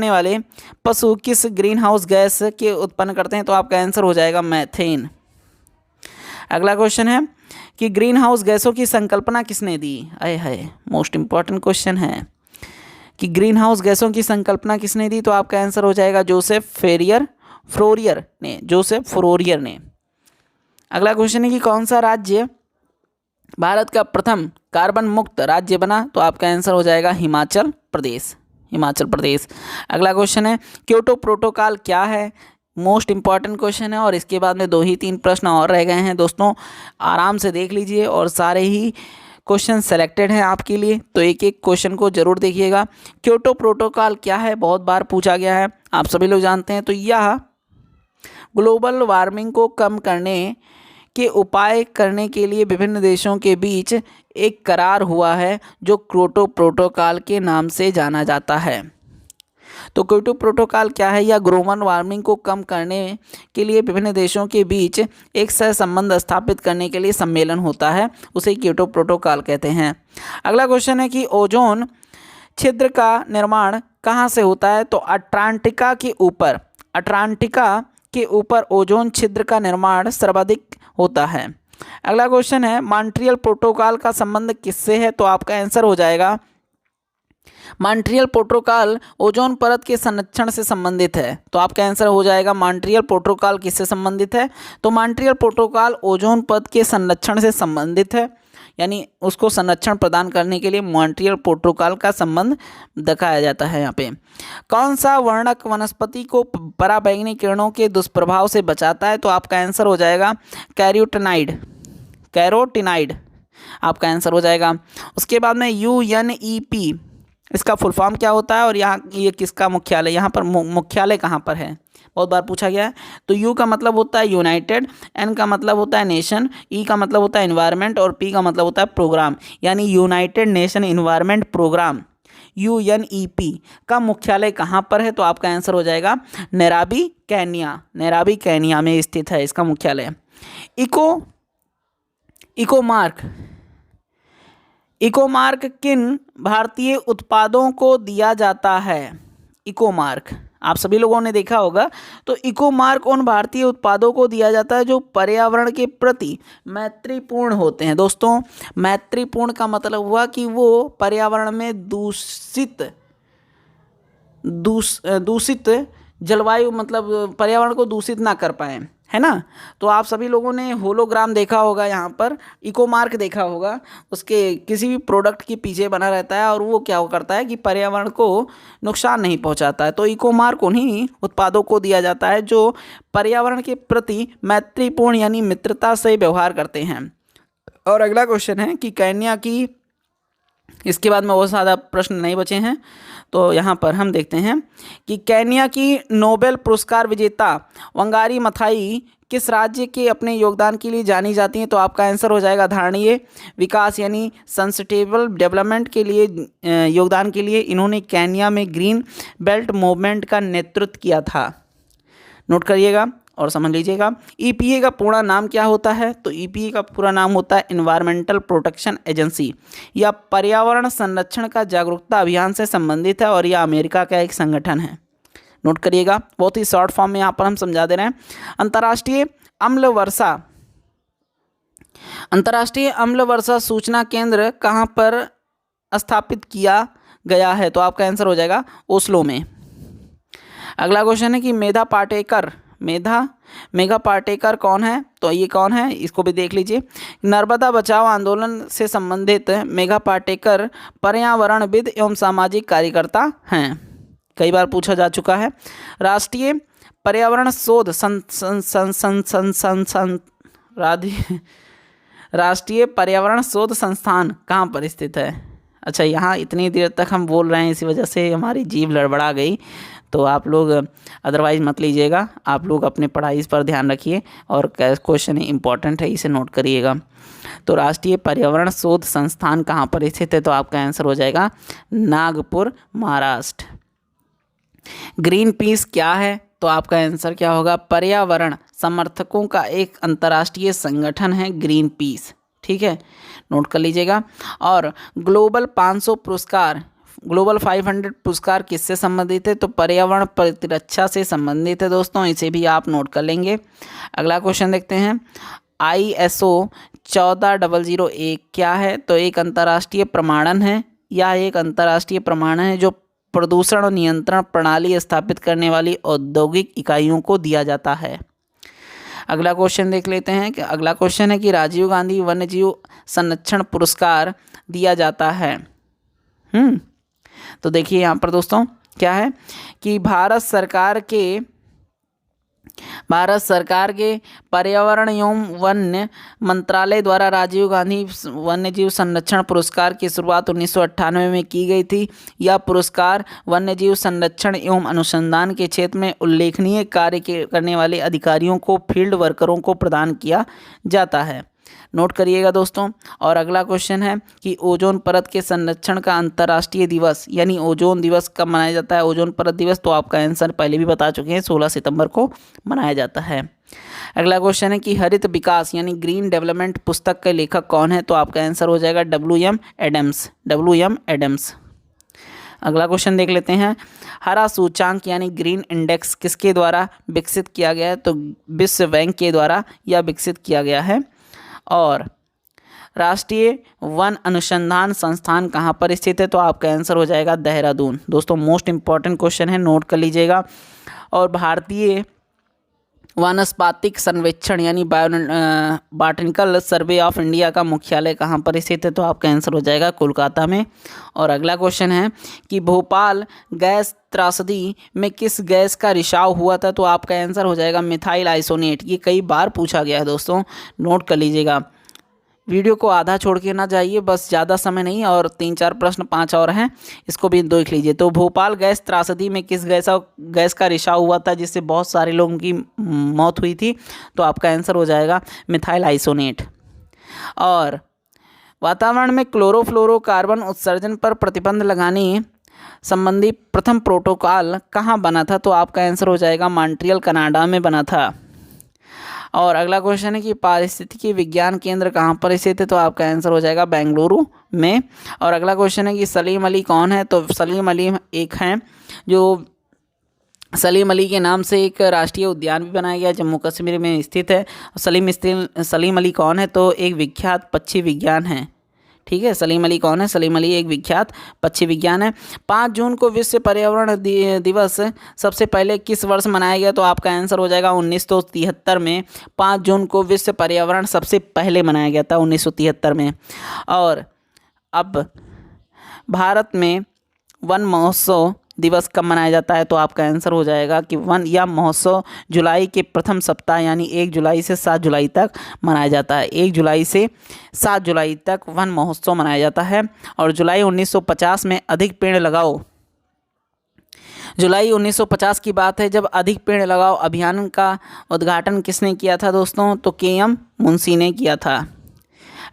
[SPEAKER 1] वाले पशु किस ग्रीन हाउस गैस के उत्पन्न करते हैं? तो आपका आंसर हो जाएगा मीथेन। अगला क्वेश्चन है कि ग्रीन हाउस गैसों की संकल्पना किसने दी? आए हाय, मोस्ट इंपॉर्टेंट क्वेश्चन है कि ग्रीन हाउस गैसों की संकल्पना किसने दी? तो आपका आंसर हो जाएगा जोसेफ फोरियर ने। अगला क्वेश्चन है कि कौन सा राज्य भारत का प्रथम कार्बन मुक्त राज्य बना? तो आपका आंसर हो जाएगा हिमाचल प्रदेश। अगला क्वेश्चन है क्योटो प्रोटोकॉल क्या है? मोस्ट इंपॉर्टेंट क्वेश्चन है, और इसके बाद में 2-3 प्रश्न और रह गए हैं दोस्तों, आराम से देख लीजिए और सारे ही क्वेश्चन सेलेक्टेड हैं आपके लिए, तो एक एक क्वेश्चन को जरूर देखिएगा। क्योटो प्रोटोकॉल क्या है? बहुत बार पूछा गया है, आप सभी लोग जानते हैं। तो यह ग्लोबल वार्मिंग को कम करने के उपाय करने के लिए विभिन्न देशों के बीच एक करार हुआ है जो क्योटो प्रोटोकॉल के नाम से जाना जाता है। तो क्योटो प्रोटोकॉल क्या है? या ग्लोबल वार्मिंग को कम करने के लिए विभिन्न देशों के बीच एक सहसंबंध स्थापित करने के लिए सम्मेलन होता है, उसे क्योटो प्रोटोकॉल कहते हैं। अगला क्वेश्चन है कि ओजोन छिद्र का निर्माण कहाँ से होता है? तो अंटार्कटिका के ऊपर ओजोन छिद्र का निर्माण सर्वाधिक होता है। अगला क्वेश्चन है मॉन्ट्रियल प्रोटोकॉल का संबंध किससे है? तो आपका आंसर हो जाएगा मॉन्ट्रियल प्रोटोकॉल ओजोन परत के संरक्षण से संबंधित है। तो आपका आंसर हो जाएगा मॉन्ट्रियल प्रोटोकॉल किससे संबंधित है? तो मॉन्ट्रियल प्रोटोकॉल ओजोन परत के संरक्षण से संबंधित है, यानी उसको संरक्षण प्रदान करने के लिए मॉन्ट्रियल प्रोटोकॉल का संबंध दिखाया जाता है। यहाँ पे कौन सा वर्णक वनस्पति को पराबैंगनी किरणों के दुष्प्रभाव से बचाता है? तो आपका आंसर हो जाएगा कैरोटीनाइड, आपका आंसर हो जाएगा। उसके बाद में UNEP इसका फुल फॉर्म क्या होता है और यहाँ ये किसका मुख्यालय, यहाँ पर मुख्यालय कहाँ पर है, बहुत बार पूछा गया है। तो यू का मतलब होता है यूनाइटेड, एन का मतलब होता है नेशन, ई का मतलब होता है एनवायरनमेंट और पी का मतलब होता है प्रोग्राम, यानी united nation environment program UNEP का मुख्यालय कहाँ पर है, तो आपका आंसर हो जाएगा नैरोबी केन्या, नैरोबी केन्या में स्थित है इसका मुख्यालय। इकोमार्क किन भारतीय उत्पादों को दिया जाता है, इकोमार्क आप सभी लोगों ने देखा होगा। तो इकोमार्क उन भारतीय उत्पादों को दिया जाता है जो पर्यावरण के प्रति मैत्रीपूर्ण होते हैं। दोस्तों, मैत्रीपूर्ण का मतलब हुआ कि वो पर्यावरण में दूषित जलवायु, मतलब पर्यावरण को दूषित ना कर पाए, है ना। तो आप सभी लोगों ने होलोग्राम देखा होगा, यहाँ पर इकोमार्क देखा होगा, उसके किसी भी प्रोडक्ट के पीछे बना रहता है और वो क्या करता है कि पर्यावरण को नुकसान नहीं पहुंचाता है। तो इकोमार्क उन्हीं उत्पादों को दिया जाता है जो पर्यावरण के प्रति मैत्रीपूर्ण यानी मित्रता से व्यवहार करते हैं। और अगला क्वेश्चन है कि केन्या की, इसके बाद में बहुत ज़्यादा प्रश्न नहीं बचे हैं, तो यहाँ पर हम देखते हैं कि केन्या की नोबेल पुरस्कार विजेता वंगारी माथाई किस राज्य के अपने योगदान के लिए जानी जाती हैं, तो आपका आंसर हो जाएगा धारणीय विकास यानी सस्टेनेबल डेवलपमेंट के लिए योगदान के लिए इन्होंने केन्या में ग्रीन बेल्ट मूवमेंट का नेतृत्व किया था। नोट करिएगा और समझ लीजिएगा। EPA का पूरा नाम क्या होता है, तो EPA का पूरा नाम होता है एनवायरमेंटल प्रोटेक्शन एजेंसी। यह पर्यावरण संरक्षण का जागरूकता अभियान से संबंधित है और यह अमेरिका का एक संगठन है। नोट करिएगा, बहुत ही शॉर्ट फॉर्म में यहाँ पर हम समझा दे रहे हैं। अंतर्राष्ट्रीय अम्ल वर्षा सूचना केंद्र कहाँ पर स्थापित किया गया है, तो आपका आंसर हो जाएगा ओस्लो में। अगला क्वेश्चन है कि मेघा पाटेकर कौन है, तो ये कौन है, इसको भी देख लीजिए। नर्मदा बचाओ आंदोलन से संबंधित मेघा पाटेकर पर्यावरणविद एवं सामाजिक कार्यकर्ता हैं, कई बार पूछा जा चुका है। राष्ट्रीय पर्यावरण शोध राष्ट्रीय पर्यावरण शोध संस्थान कहाँ पर स्थित है। अच्छा, यहाँ इतनी देर तक हम बोल रहे हैं, इसी वजह से हमारी जीभ लड़बड़ा गई, तो आप लोग अदरवाइज़ मत लीजिएगा। आप लोग अपने पढ़ाई पर ध्यान रखिए और क्वेश्चन इंपॉर्टेंट है, इसे नोट करिएगा। तो राष्ट्रीय पर्यावरण शोध संस्थान कहाँ पर स्थित है, तो आपका आंसर हो जाएगा नागपुर, महाराष्ट्र। ग्रीन पीस क्या है, तो आपका आंसर क्या होगा, पर्यावरण समर्थकों का एक अंतर्राष्ट्रीय संगठन है ग्रीन पीस, ठीक है, नोट कर लीजिएगा। और ग्लोबल 500 पुरस्कार किससे संबंधित है, तो पर्यावरण प्रतिरक्षा से संबंधित है दोस्तों, इसे भी आप नोट कर लेंगे। अगला क्वेश्चन देखते हैं, ISO 14001 क्या है, तो एक अंतर्राष्ट्रीय प्रमाणन है, या एक अंतर्राष्ट्रीय प्रमाणन है जो प्रदूषण नियंत्रण प्रणाली स्थापित करने वाली औद्योगिक इकाइयों को दिया जाता है। अगला क्वेश्चन देख लेते हैं कि अगला क्वेश्चन है कि राजीव गांधी वन्यजीव संरक्षण पुरस्कार दिया जाता है। तो देखिए यहाँ पर दोस्तों क्या है कि भारत सरकार के पर्यावरण एवं वन्य मंत्रालय द्वारा राजीव गांधी वन्यजीव संरक्षण पुरस्कार की शुरुआत 1998 में की गई थी। यह पुरस्कार वन्यजीव संरक्षण एवं अनुसंधान के क्षेत्र में उल्लेखनीय कार्य करने वाले अधिकारियों को, फील्ड वर्करों को प्रदान किया जाता है। नोट करिएगा दोस्तों। और अगला क्वेश्चन है कि ओजोन परत के संरक्षण का अंतर्राष्ट्रीय दिवस यानी ओजोन दिवस कब मनाया जाता है, ओजोन परत दिवस, तो आपका आंसर पहले भी बता चुके हैं, 16 सितंबर को मनाया जाता है। अगला क्वेश्चन है कि हरित विकास यानी ग्रीन डेवलपमेंट पुस्तक के लेखक कौन है, तो आपका आंसर हो जाएगा WM एडम्स। अगला क्वेश्चन देख लेते हैं, हरा सूचांक यानी ग्रीन इंडेक्स किसके द्वारा विकसित किया गया है, तो विश्व बैंक के द्वारा यह विकसित किया गया है। और राष्ट्रीय वन अनुसंधान संस्थान कहाँ पर स्थित है, तो आपका आंसर हो जाएगा देहरादून। दोस्तों मोस्ट इम्पॉर्टेंट क्वेश्चन है, नोट कर लीजिएगा। और भारतीय वानस्पतिक सर्वेक्षण यानी बॉटनिकल सर्वे ऑफ इंडिया का मुख्यालय कहाँ पर स्थित है, तो आपका आंसर हो जाएगा कोलकाता में। और अगला क्वेश्चन है कि भोपाल गैस त्रासदी में किस गैस का रिसाव हुआ था, तो आपका आंसर हो जाएगा मिथाइल आइसोनेट। ये कई बार पूछा गया है दोस्तों, नोट कर लीजिएगा। वीडियो को आधा छोड़ के ना जाइए, बस ज़्यादा समय नहीं, और 3-4 प्रश्न 5 और हैं, इसको भी देख लीजिए। तो भोपाल गैस त्रासदी में किस गैस का रिसाव हुआ था जिससे बहुत सारे लोगों की मौत हुई थी? तो आपका आंसर हो जाएगा मिथाइल आइसोनेट। और वातावरण में क्लोरोफ्लोरोकार्बन उत्सर्जन पर प्रतिबंध लगाने संबंधी प्रथम प्रोटोकॉल कहाँ बना था? तो आपका आंसर हो जाएगा मॉन्ट्रियल कनाडा में बना था। और अगला क्वेश्चन है कि पारिस्थितिकी विज्ञान केंद्र कहाँ पर स्थित है? तो आपका आंसर हो जाएगा बेंगलुरु में। और अगला क्वेश्चन है कि सलीम अली कौन है? तो सलीम अली एक हैं जो सलीम अली के नाम से एक राष्ट्रीय उद्यान भी बनाया गया, जम्मू कश्मीर में स्थित है। सलीम अली कौन है? तो एक विख्यात पक्षी विज्ञान है। ठीक है, सलीम अली कौन है? सलीम अली एक विख्यात पक्षी विज्ञान है। 5 जून को विश्व पर्यावरण दिवस सबसे पहले किस वर्ष मनाया गया? तो आपका आंसर हो जाएगा 1973 में। 5 जून को विश्व पर्यावरण सबसे पहले मनाया गया था 1973 में। और अब भारत में वन महोत्सव दिवस कब मनाया जाता है? तो आपका आंसर हो जाएगा कि वन या महोत्सव जुलाई के प्रथम सप्ताह यानी 1 जुलाई से 7 जुलाई तक मनाया जाता है। 1 जुलाई से 7 जुलाई तक वन महोत्सव मनाया जाता है। और जुलाई 1950 में अधिक पेड़ लगाओ, जुलाई 1950 की बात है जब अधिक पेड़ लगाओ अभियान का उद्घाटन किसने किया था दोस्तों? तो KM मुंशी ने किया था।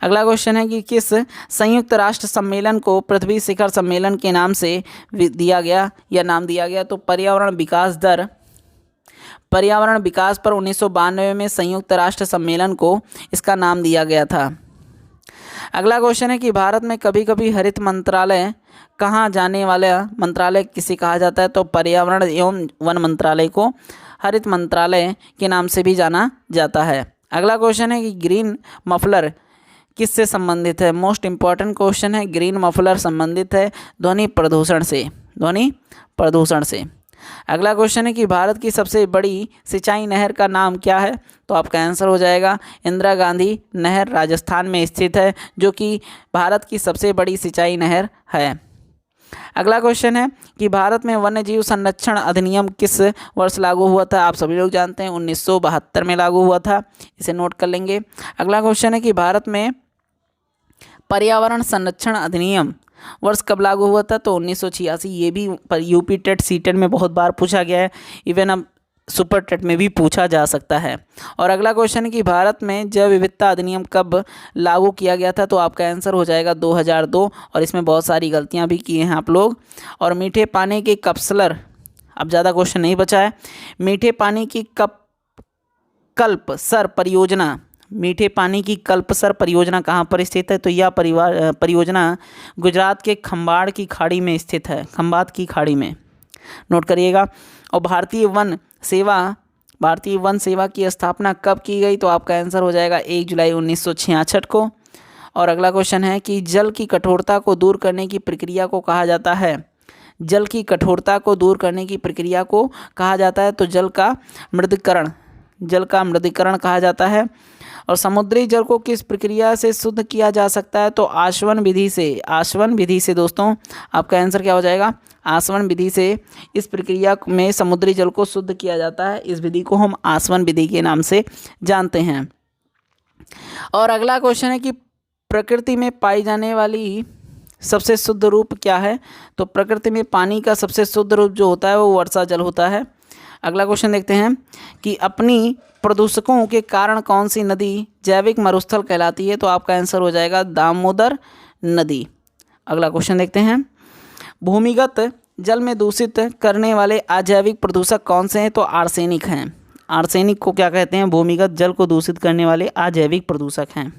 [SPEAKER 1] अगला क्वेश्चन है कि किस संयुक्त राष्ट्र सम्मेलन को पृथ्वी शिखर सम्मेलन के नाम से दिया गया या नाम दिया गया? तो पर्यावरण विकास पर 1992 में संयुक्त राष्ट्र सम्मेलन को इसका नाम दिया गया था। अगला क्वेश्चन है कि भारत में कभी कभी हरित मंत्रालय कहाँ जाने वाला मंत्रालय किसे कहा जाता है? तो पर्यावरण एवं वन मंत्रालय को हरित मंत्रालय के नाम से भी जाना जाता है। अगला क्वेश्चन है कि ग्रीन मफलर किससे संबंधित है? मोस्ट इम्पॉर्टेंट क्वेश्चन है। ग्रीन मफलर संबंधित है ध्वनि प्रदूषण से। अगला क्वेश्चन है कि भारत की सबसे बड़ी सिंचाई नहर का नाम क्या है? तो आपका आंसर हो जाएगा इंदिरा गांधी नहर, राजस्थान में स्थित है, जो कि भारत की सबसे बड़ी सिंचाई नहर है। अगला क्वेश्चन है कि भारत में वन्यजीव संरक्षण अधिनियम किस वर्ष लागू हुआ था? आप सभी लोग जानते हैं 1972 में लागू हुआ था, इसे नोट कर लेंगे। अगला क्वेश्चन है कि भारत में पर्यावरण संरक्षण अधिनियम वर्ष कब लागू हुआ था? तो 1986। ये भी यूपी टेट सीटेट में बहुत बार पूछा गया है, इवन अब सुपर टेट में भी पूछा जा सकता है। और अगला क्वेश्चन है कि भारत में जैव विविधता अधिनियम कब लागू किया गया था? तो आपका आंसर हो जाएगा 2002। और इसमें बहुत सारी गलतियां भी की हैं आप लोग। और मीठे पानी के कप्सलर, अब ज़्यादा क्वेश्चन नहीं बचा है। मीठे पानी की कल्पसर परियोजना कहाँ पर स्थित है? तो यह परियोजना गुजरात के खंबात की खाड़ी में स्थित है, खंबात की खाड़ी में, नोट करिएगा। और भारतीय वन सेवा की स्थापना कब की गई? तो आपका आंसर हो जाएगा 1 जुलाई 1966 को। और अगला क्वेश्चन है कि जल की कठोरता को दूर करने की प्रक्रिया को कहा जाता है? जल की कठोरता को दूर करने की प्रक्रिया को कहा जाता है तो जल का मृदीकरण कहा जाता है। और समुद्री जल को किस प्रक्रिया से शुद्ध किया जा सकता है? तो आसवन विधि से दोस्तों आपका आंसर क्या हो जाएगा? आसवन विधि से इस प्रक्रिया में समुद्री जल को शुद्ध किया जाता है। इस विधि को हम आसवन विधि के नाम से जानते हैं। और अगला क्वेश्चन है कि प्रकृति में पाई जाने वाली सबसे शुद्ध रूप क्या है? तो प्रकृति में पानी का सबसे शुद्ध रूप जो होता है वो वर्षा जल होता है। अगला क्वेश्चन देखते हैं कि अपनी प्रदूषकों के कारण कौन सी नदी जैविक मरुस्थल कहलाती है? तो आपका आंसर हो जाएगा दामोदर नदी। अगला क्वेश्चन देखते हैं, भूमिगत जल में दूषित करने वाले अजैविक प्रदूषक कौन से हैं? तो आर्सेनिक हैं। आर्सेनिक को क्या कहते हैं? भूमिगत जल को दूषित करने वाले अजैविक प्रदूषक हैं।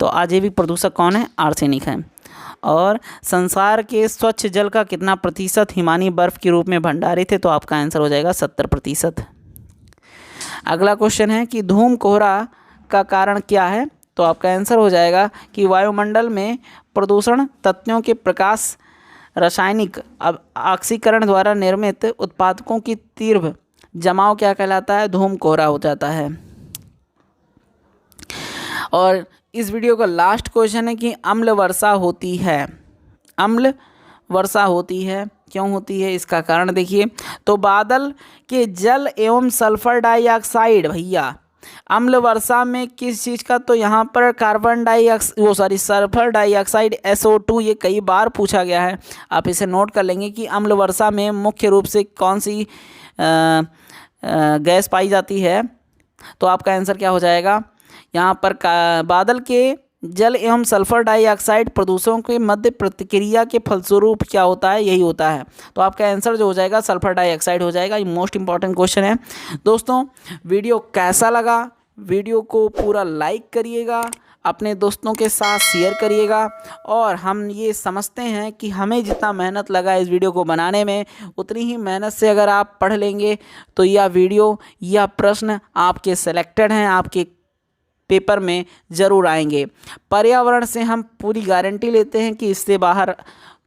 [SPEAKER 1] तो अजैविक प्रदूषक कौन है? आर्सेनिक है। और संसार के स्वच्छ जल का कितना प्रतिशत हिमानी बर्फ के रूप में भंडारित है? तो आपका आंसर हो जाएगा 70%। अगला क्वेश्चन है कि धूम कोहरा का कारण क्या है? तो आपका आंसर हो जाएगा कि वायुमंडल में प्रदूषण तत्वों के प्रकाश रासायनिक ऑक्सीकरण द्वारा निर्मित उत्पादकों की तीव्र जमाव क्या कहलाता है? धूम कोहरा हो जाता है। और इस वीडियो का लास्ट क्वेश्चन है कि अम्ल वर्षा होती है, क्यों होती है? इसका कारण देखिए, तो बादल के जल एवं सल्फर डाइऑक्साइड भैया अम्ल वर्षा में किस चीज़ का, तो यहाँ पर सल्फर डाइऑक्साइड SO2, ये कई बार पूछा गया है। आप इसे नोट कर लेंगे कि अम्ल वर्षा में मुख्य रूप से कौन सी गैस पाई जाती है। तो आपका आंसर क्या हो जाएगा, यहाँ पर बादल के जल एवं सल्फर डाइऑक्साइड प्रदूषकों के मध्य प्रतिक्रिया के फलस्वरूप क्या होता है, यही होता है। तो आपका आंसर जो हो जाएगा सल्फर डाइऑक्साइड हो जाएगा। ये मोस्ट इंपॉर्टेंट क्वेश्चन है। दोस्तों वीडियो कैसा लगा, वीडियो को पूरा लाइक करिएगा, अपने दोस्तों के साथ शेयर करिएगा। और हम ये समझते हैं कि हमें जितना मेहनत लगा इस वीडियो को बनाने में, उतनी ही मेहनत से अगर आप पढ़ लेंगे तो यह वीडियो या प्रश्न आपके सेलेक्टेड हैं, आपके पेपर में ज़रूर आएंगे। पर्यावरण से हम पूरी गारंटी लेते हैं कि इससे बाहर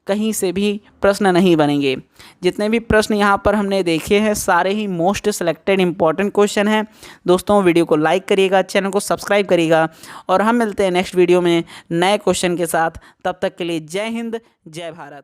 [SPEAKER 1] कहीं से भी प्रश्न नहीं बनेंगे। जितने भी प्रश्न यहाँ पर हमने देखे हैं सारे ही मोस्ट सिलेक्टेड इंपॉर्टेंट क्वेश्चन हैं। दोस्तों वीडियो को लाइक करिएगा, चैनल को सब्सक्राइब करिएगा और हम मिलते हैं नेक्स्ट वीडियो में नए क्वेश्चन के साथ। तब तक के लिए जय हिंद, जय भारत।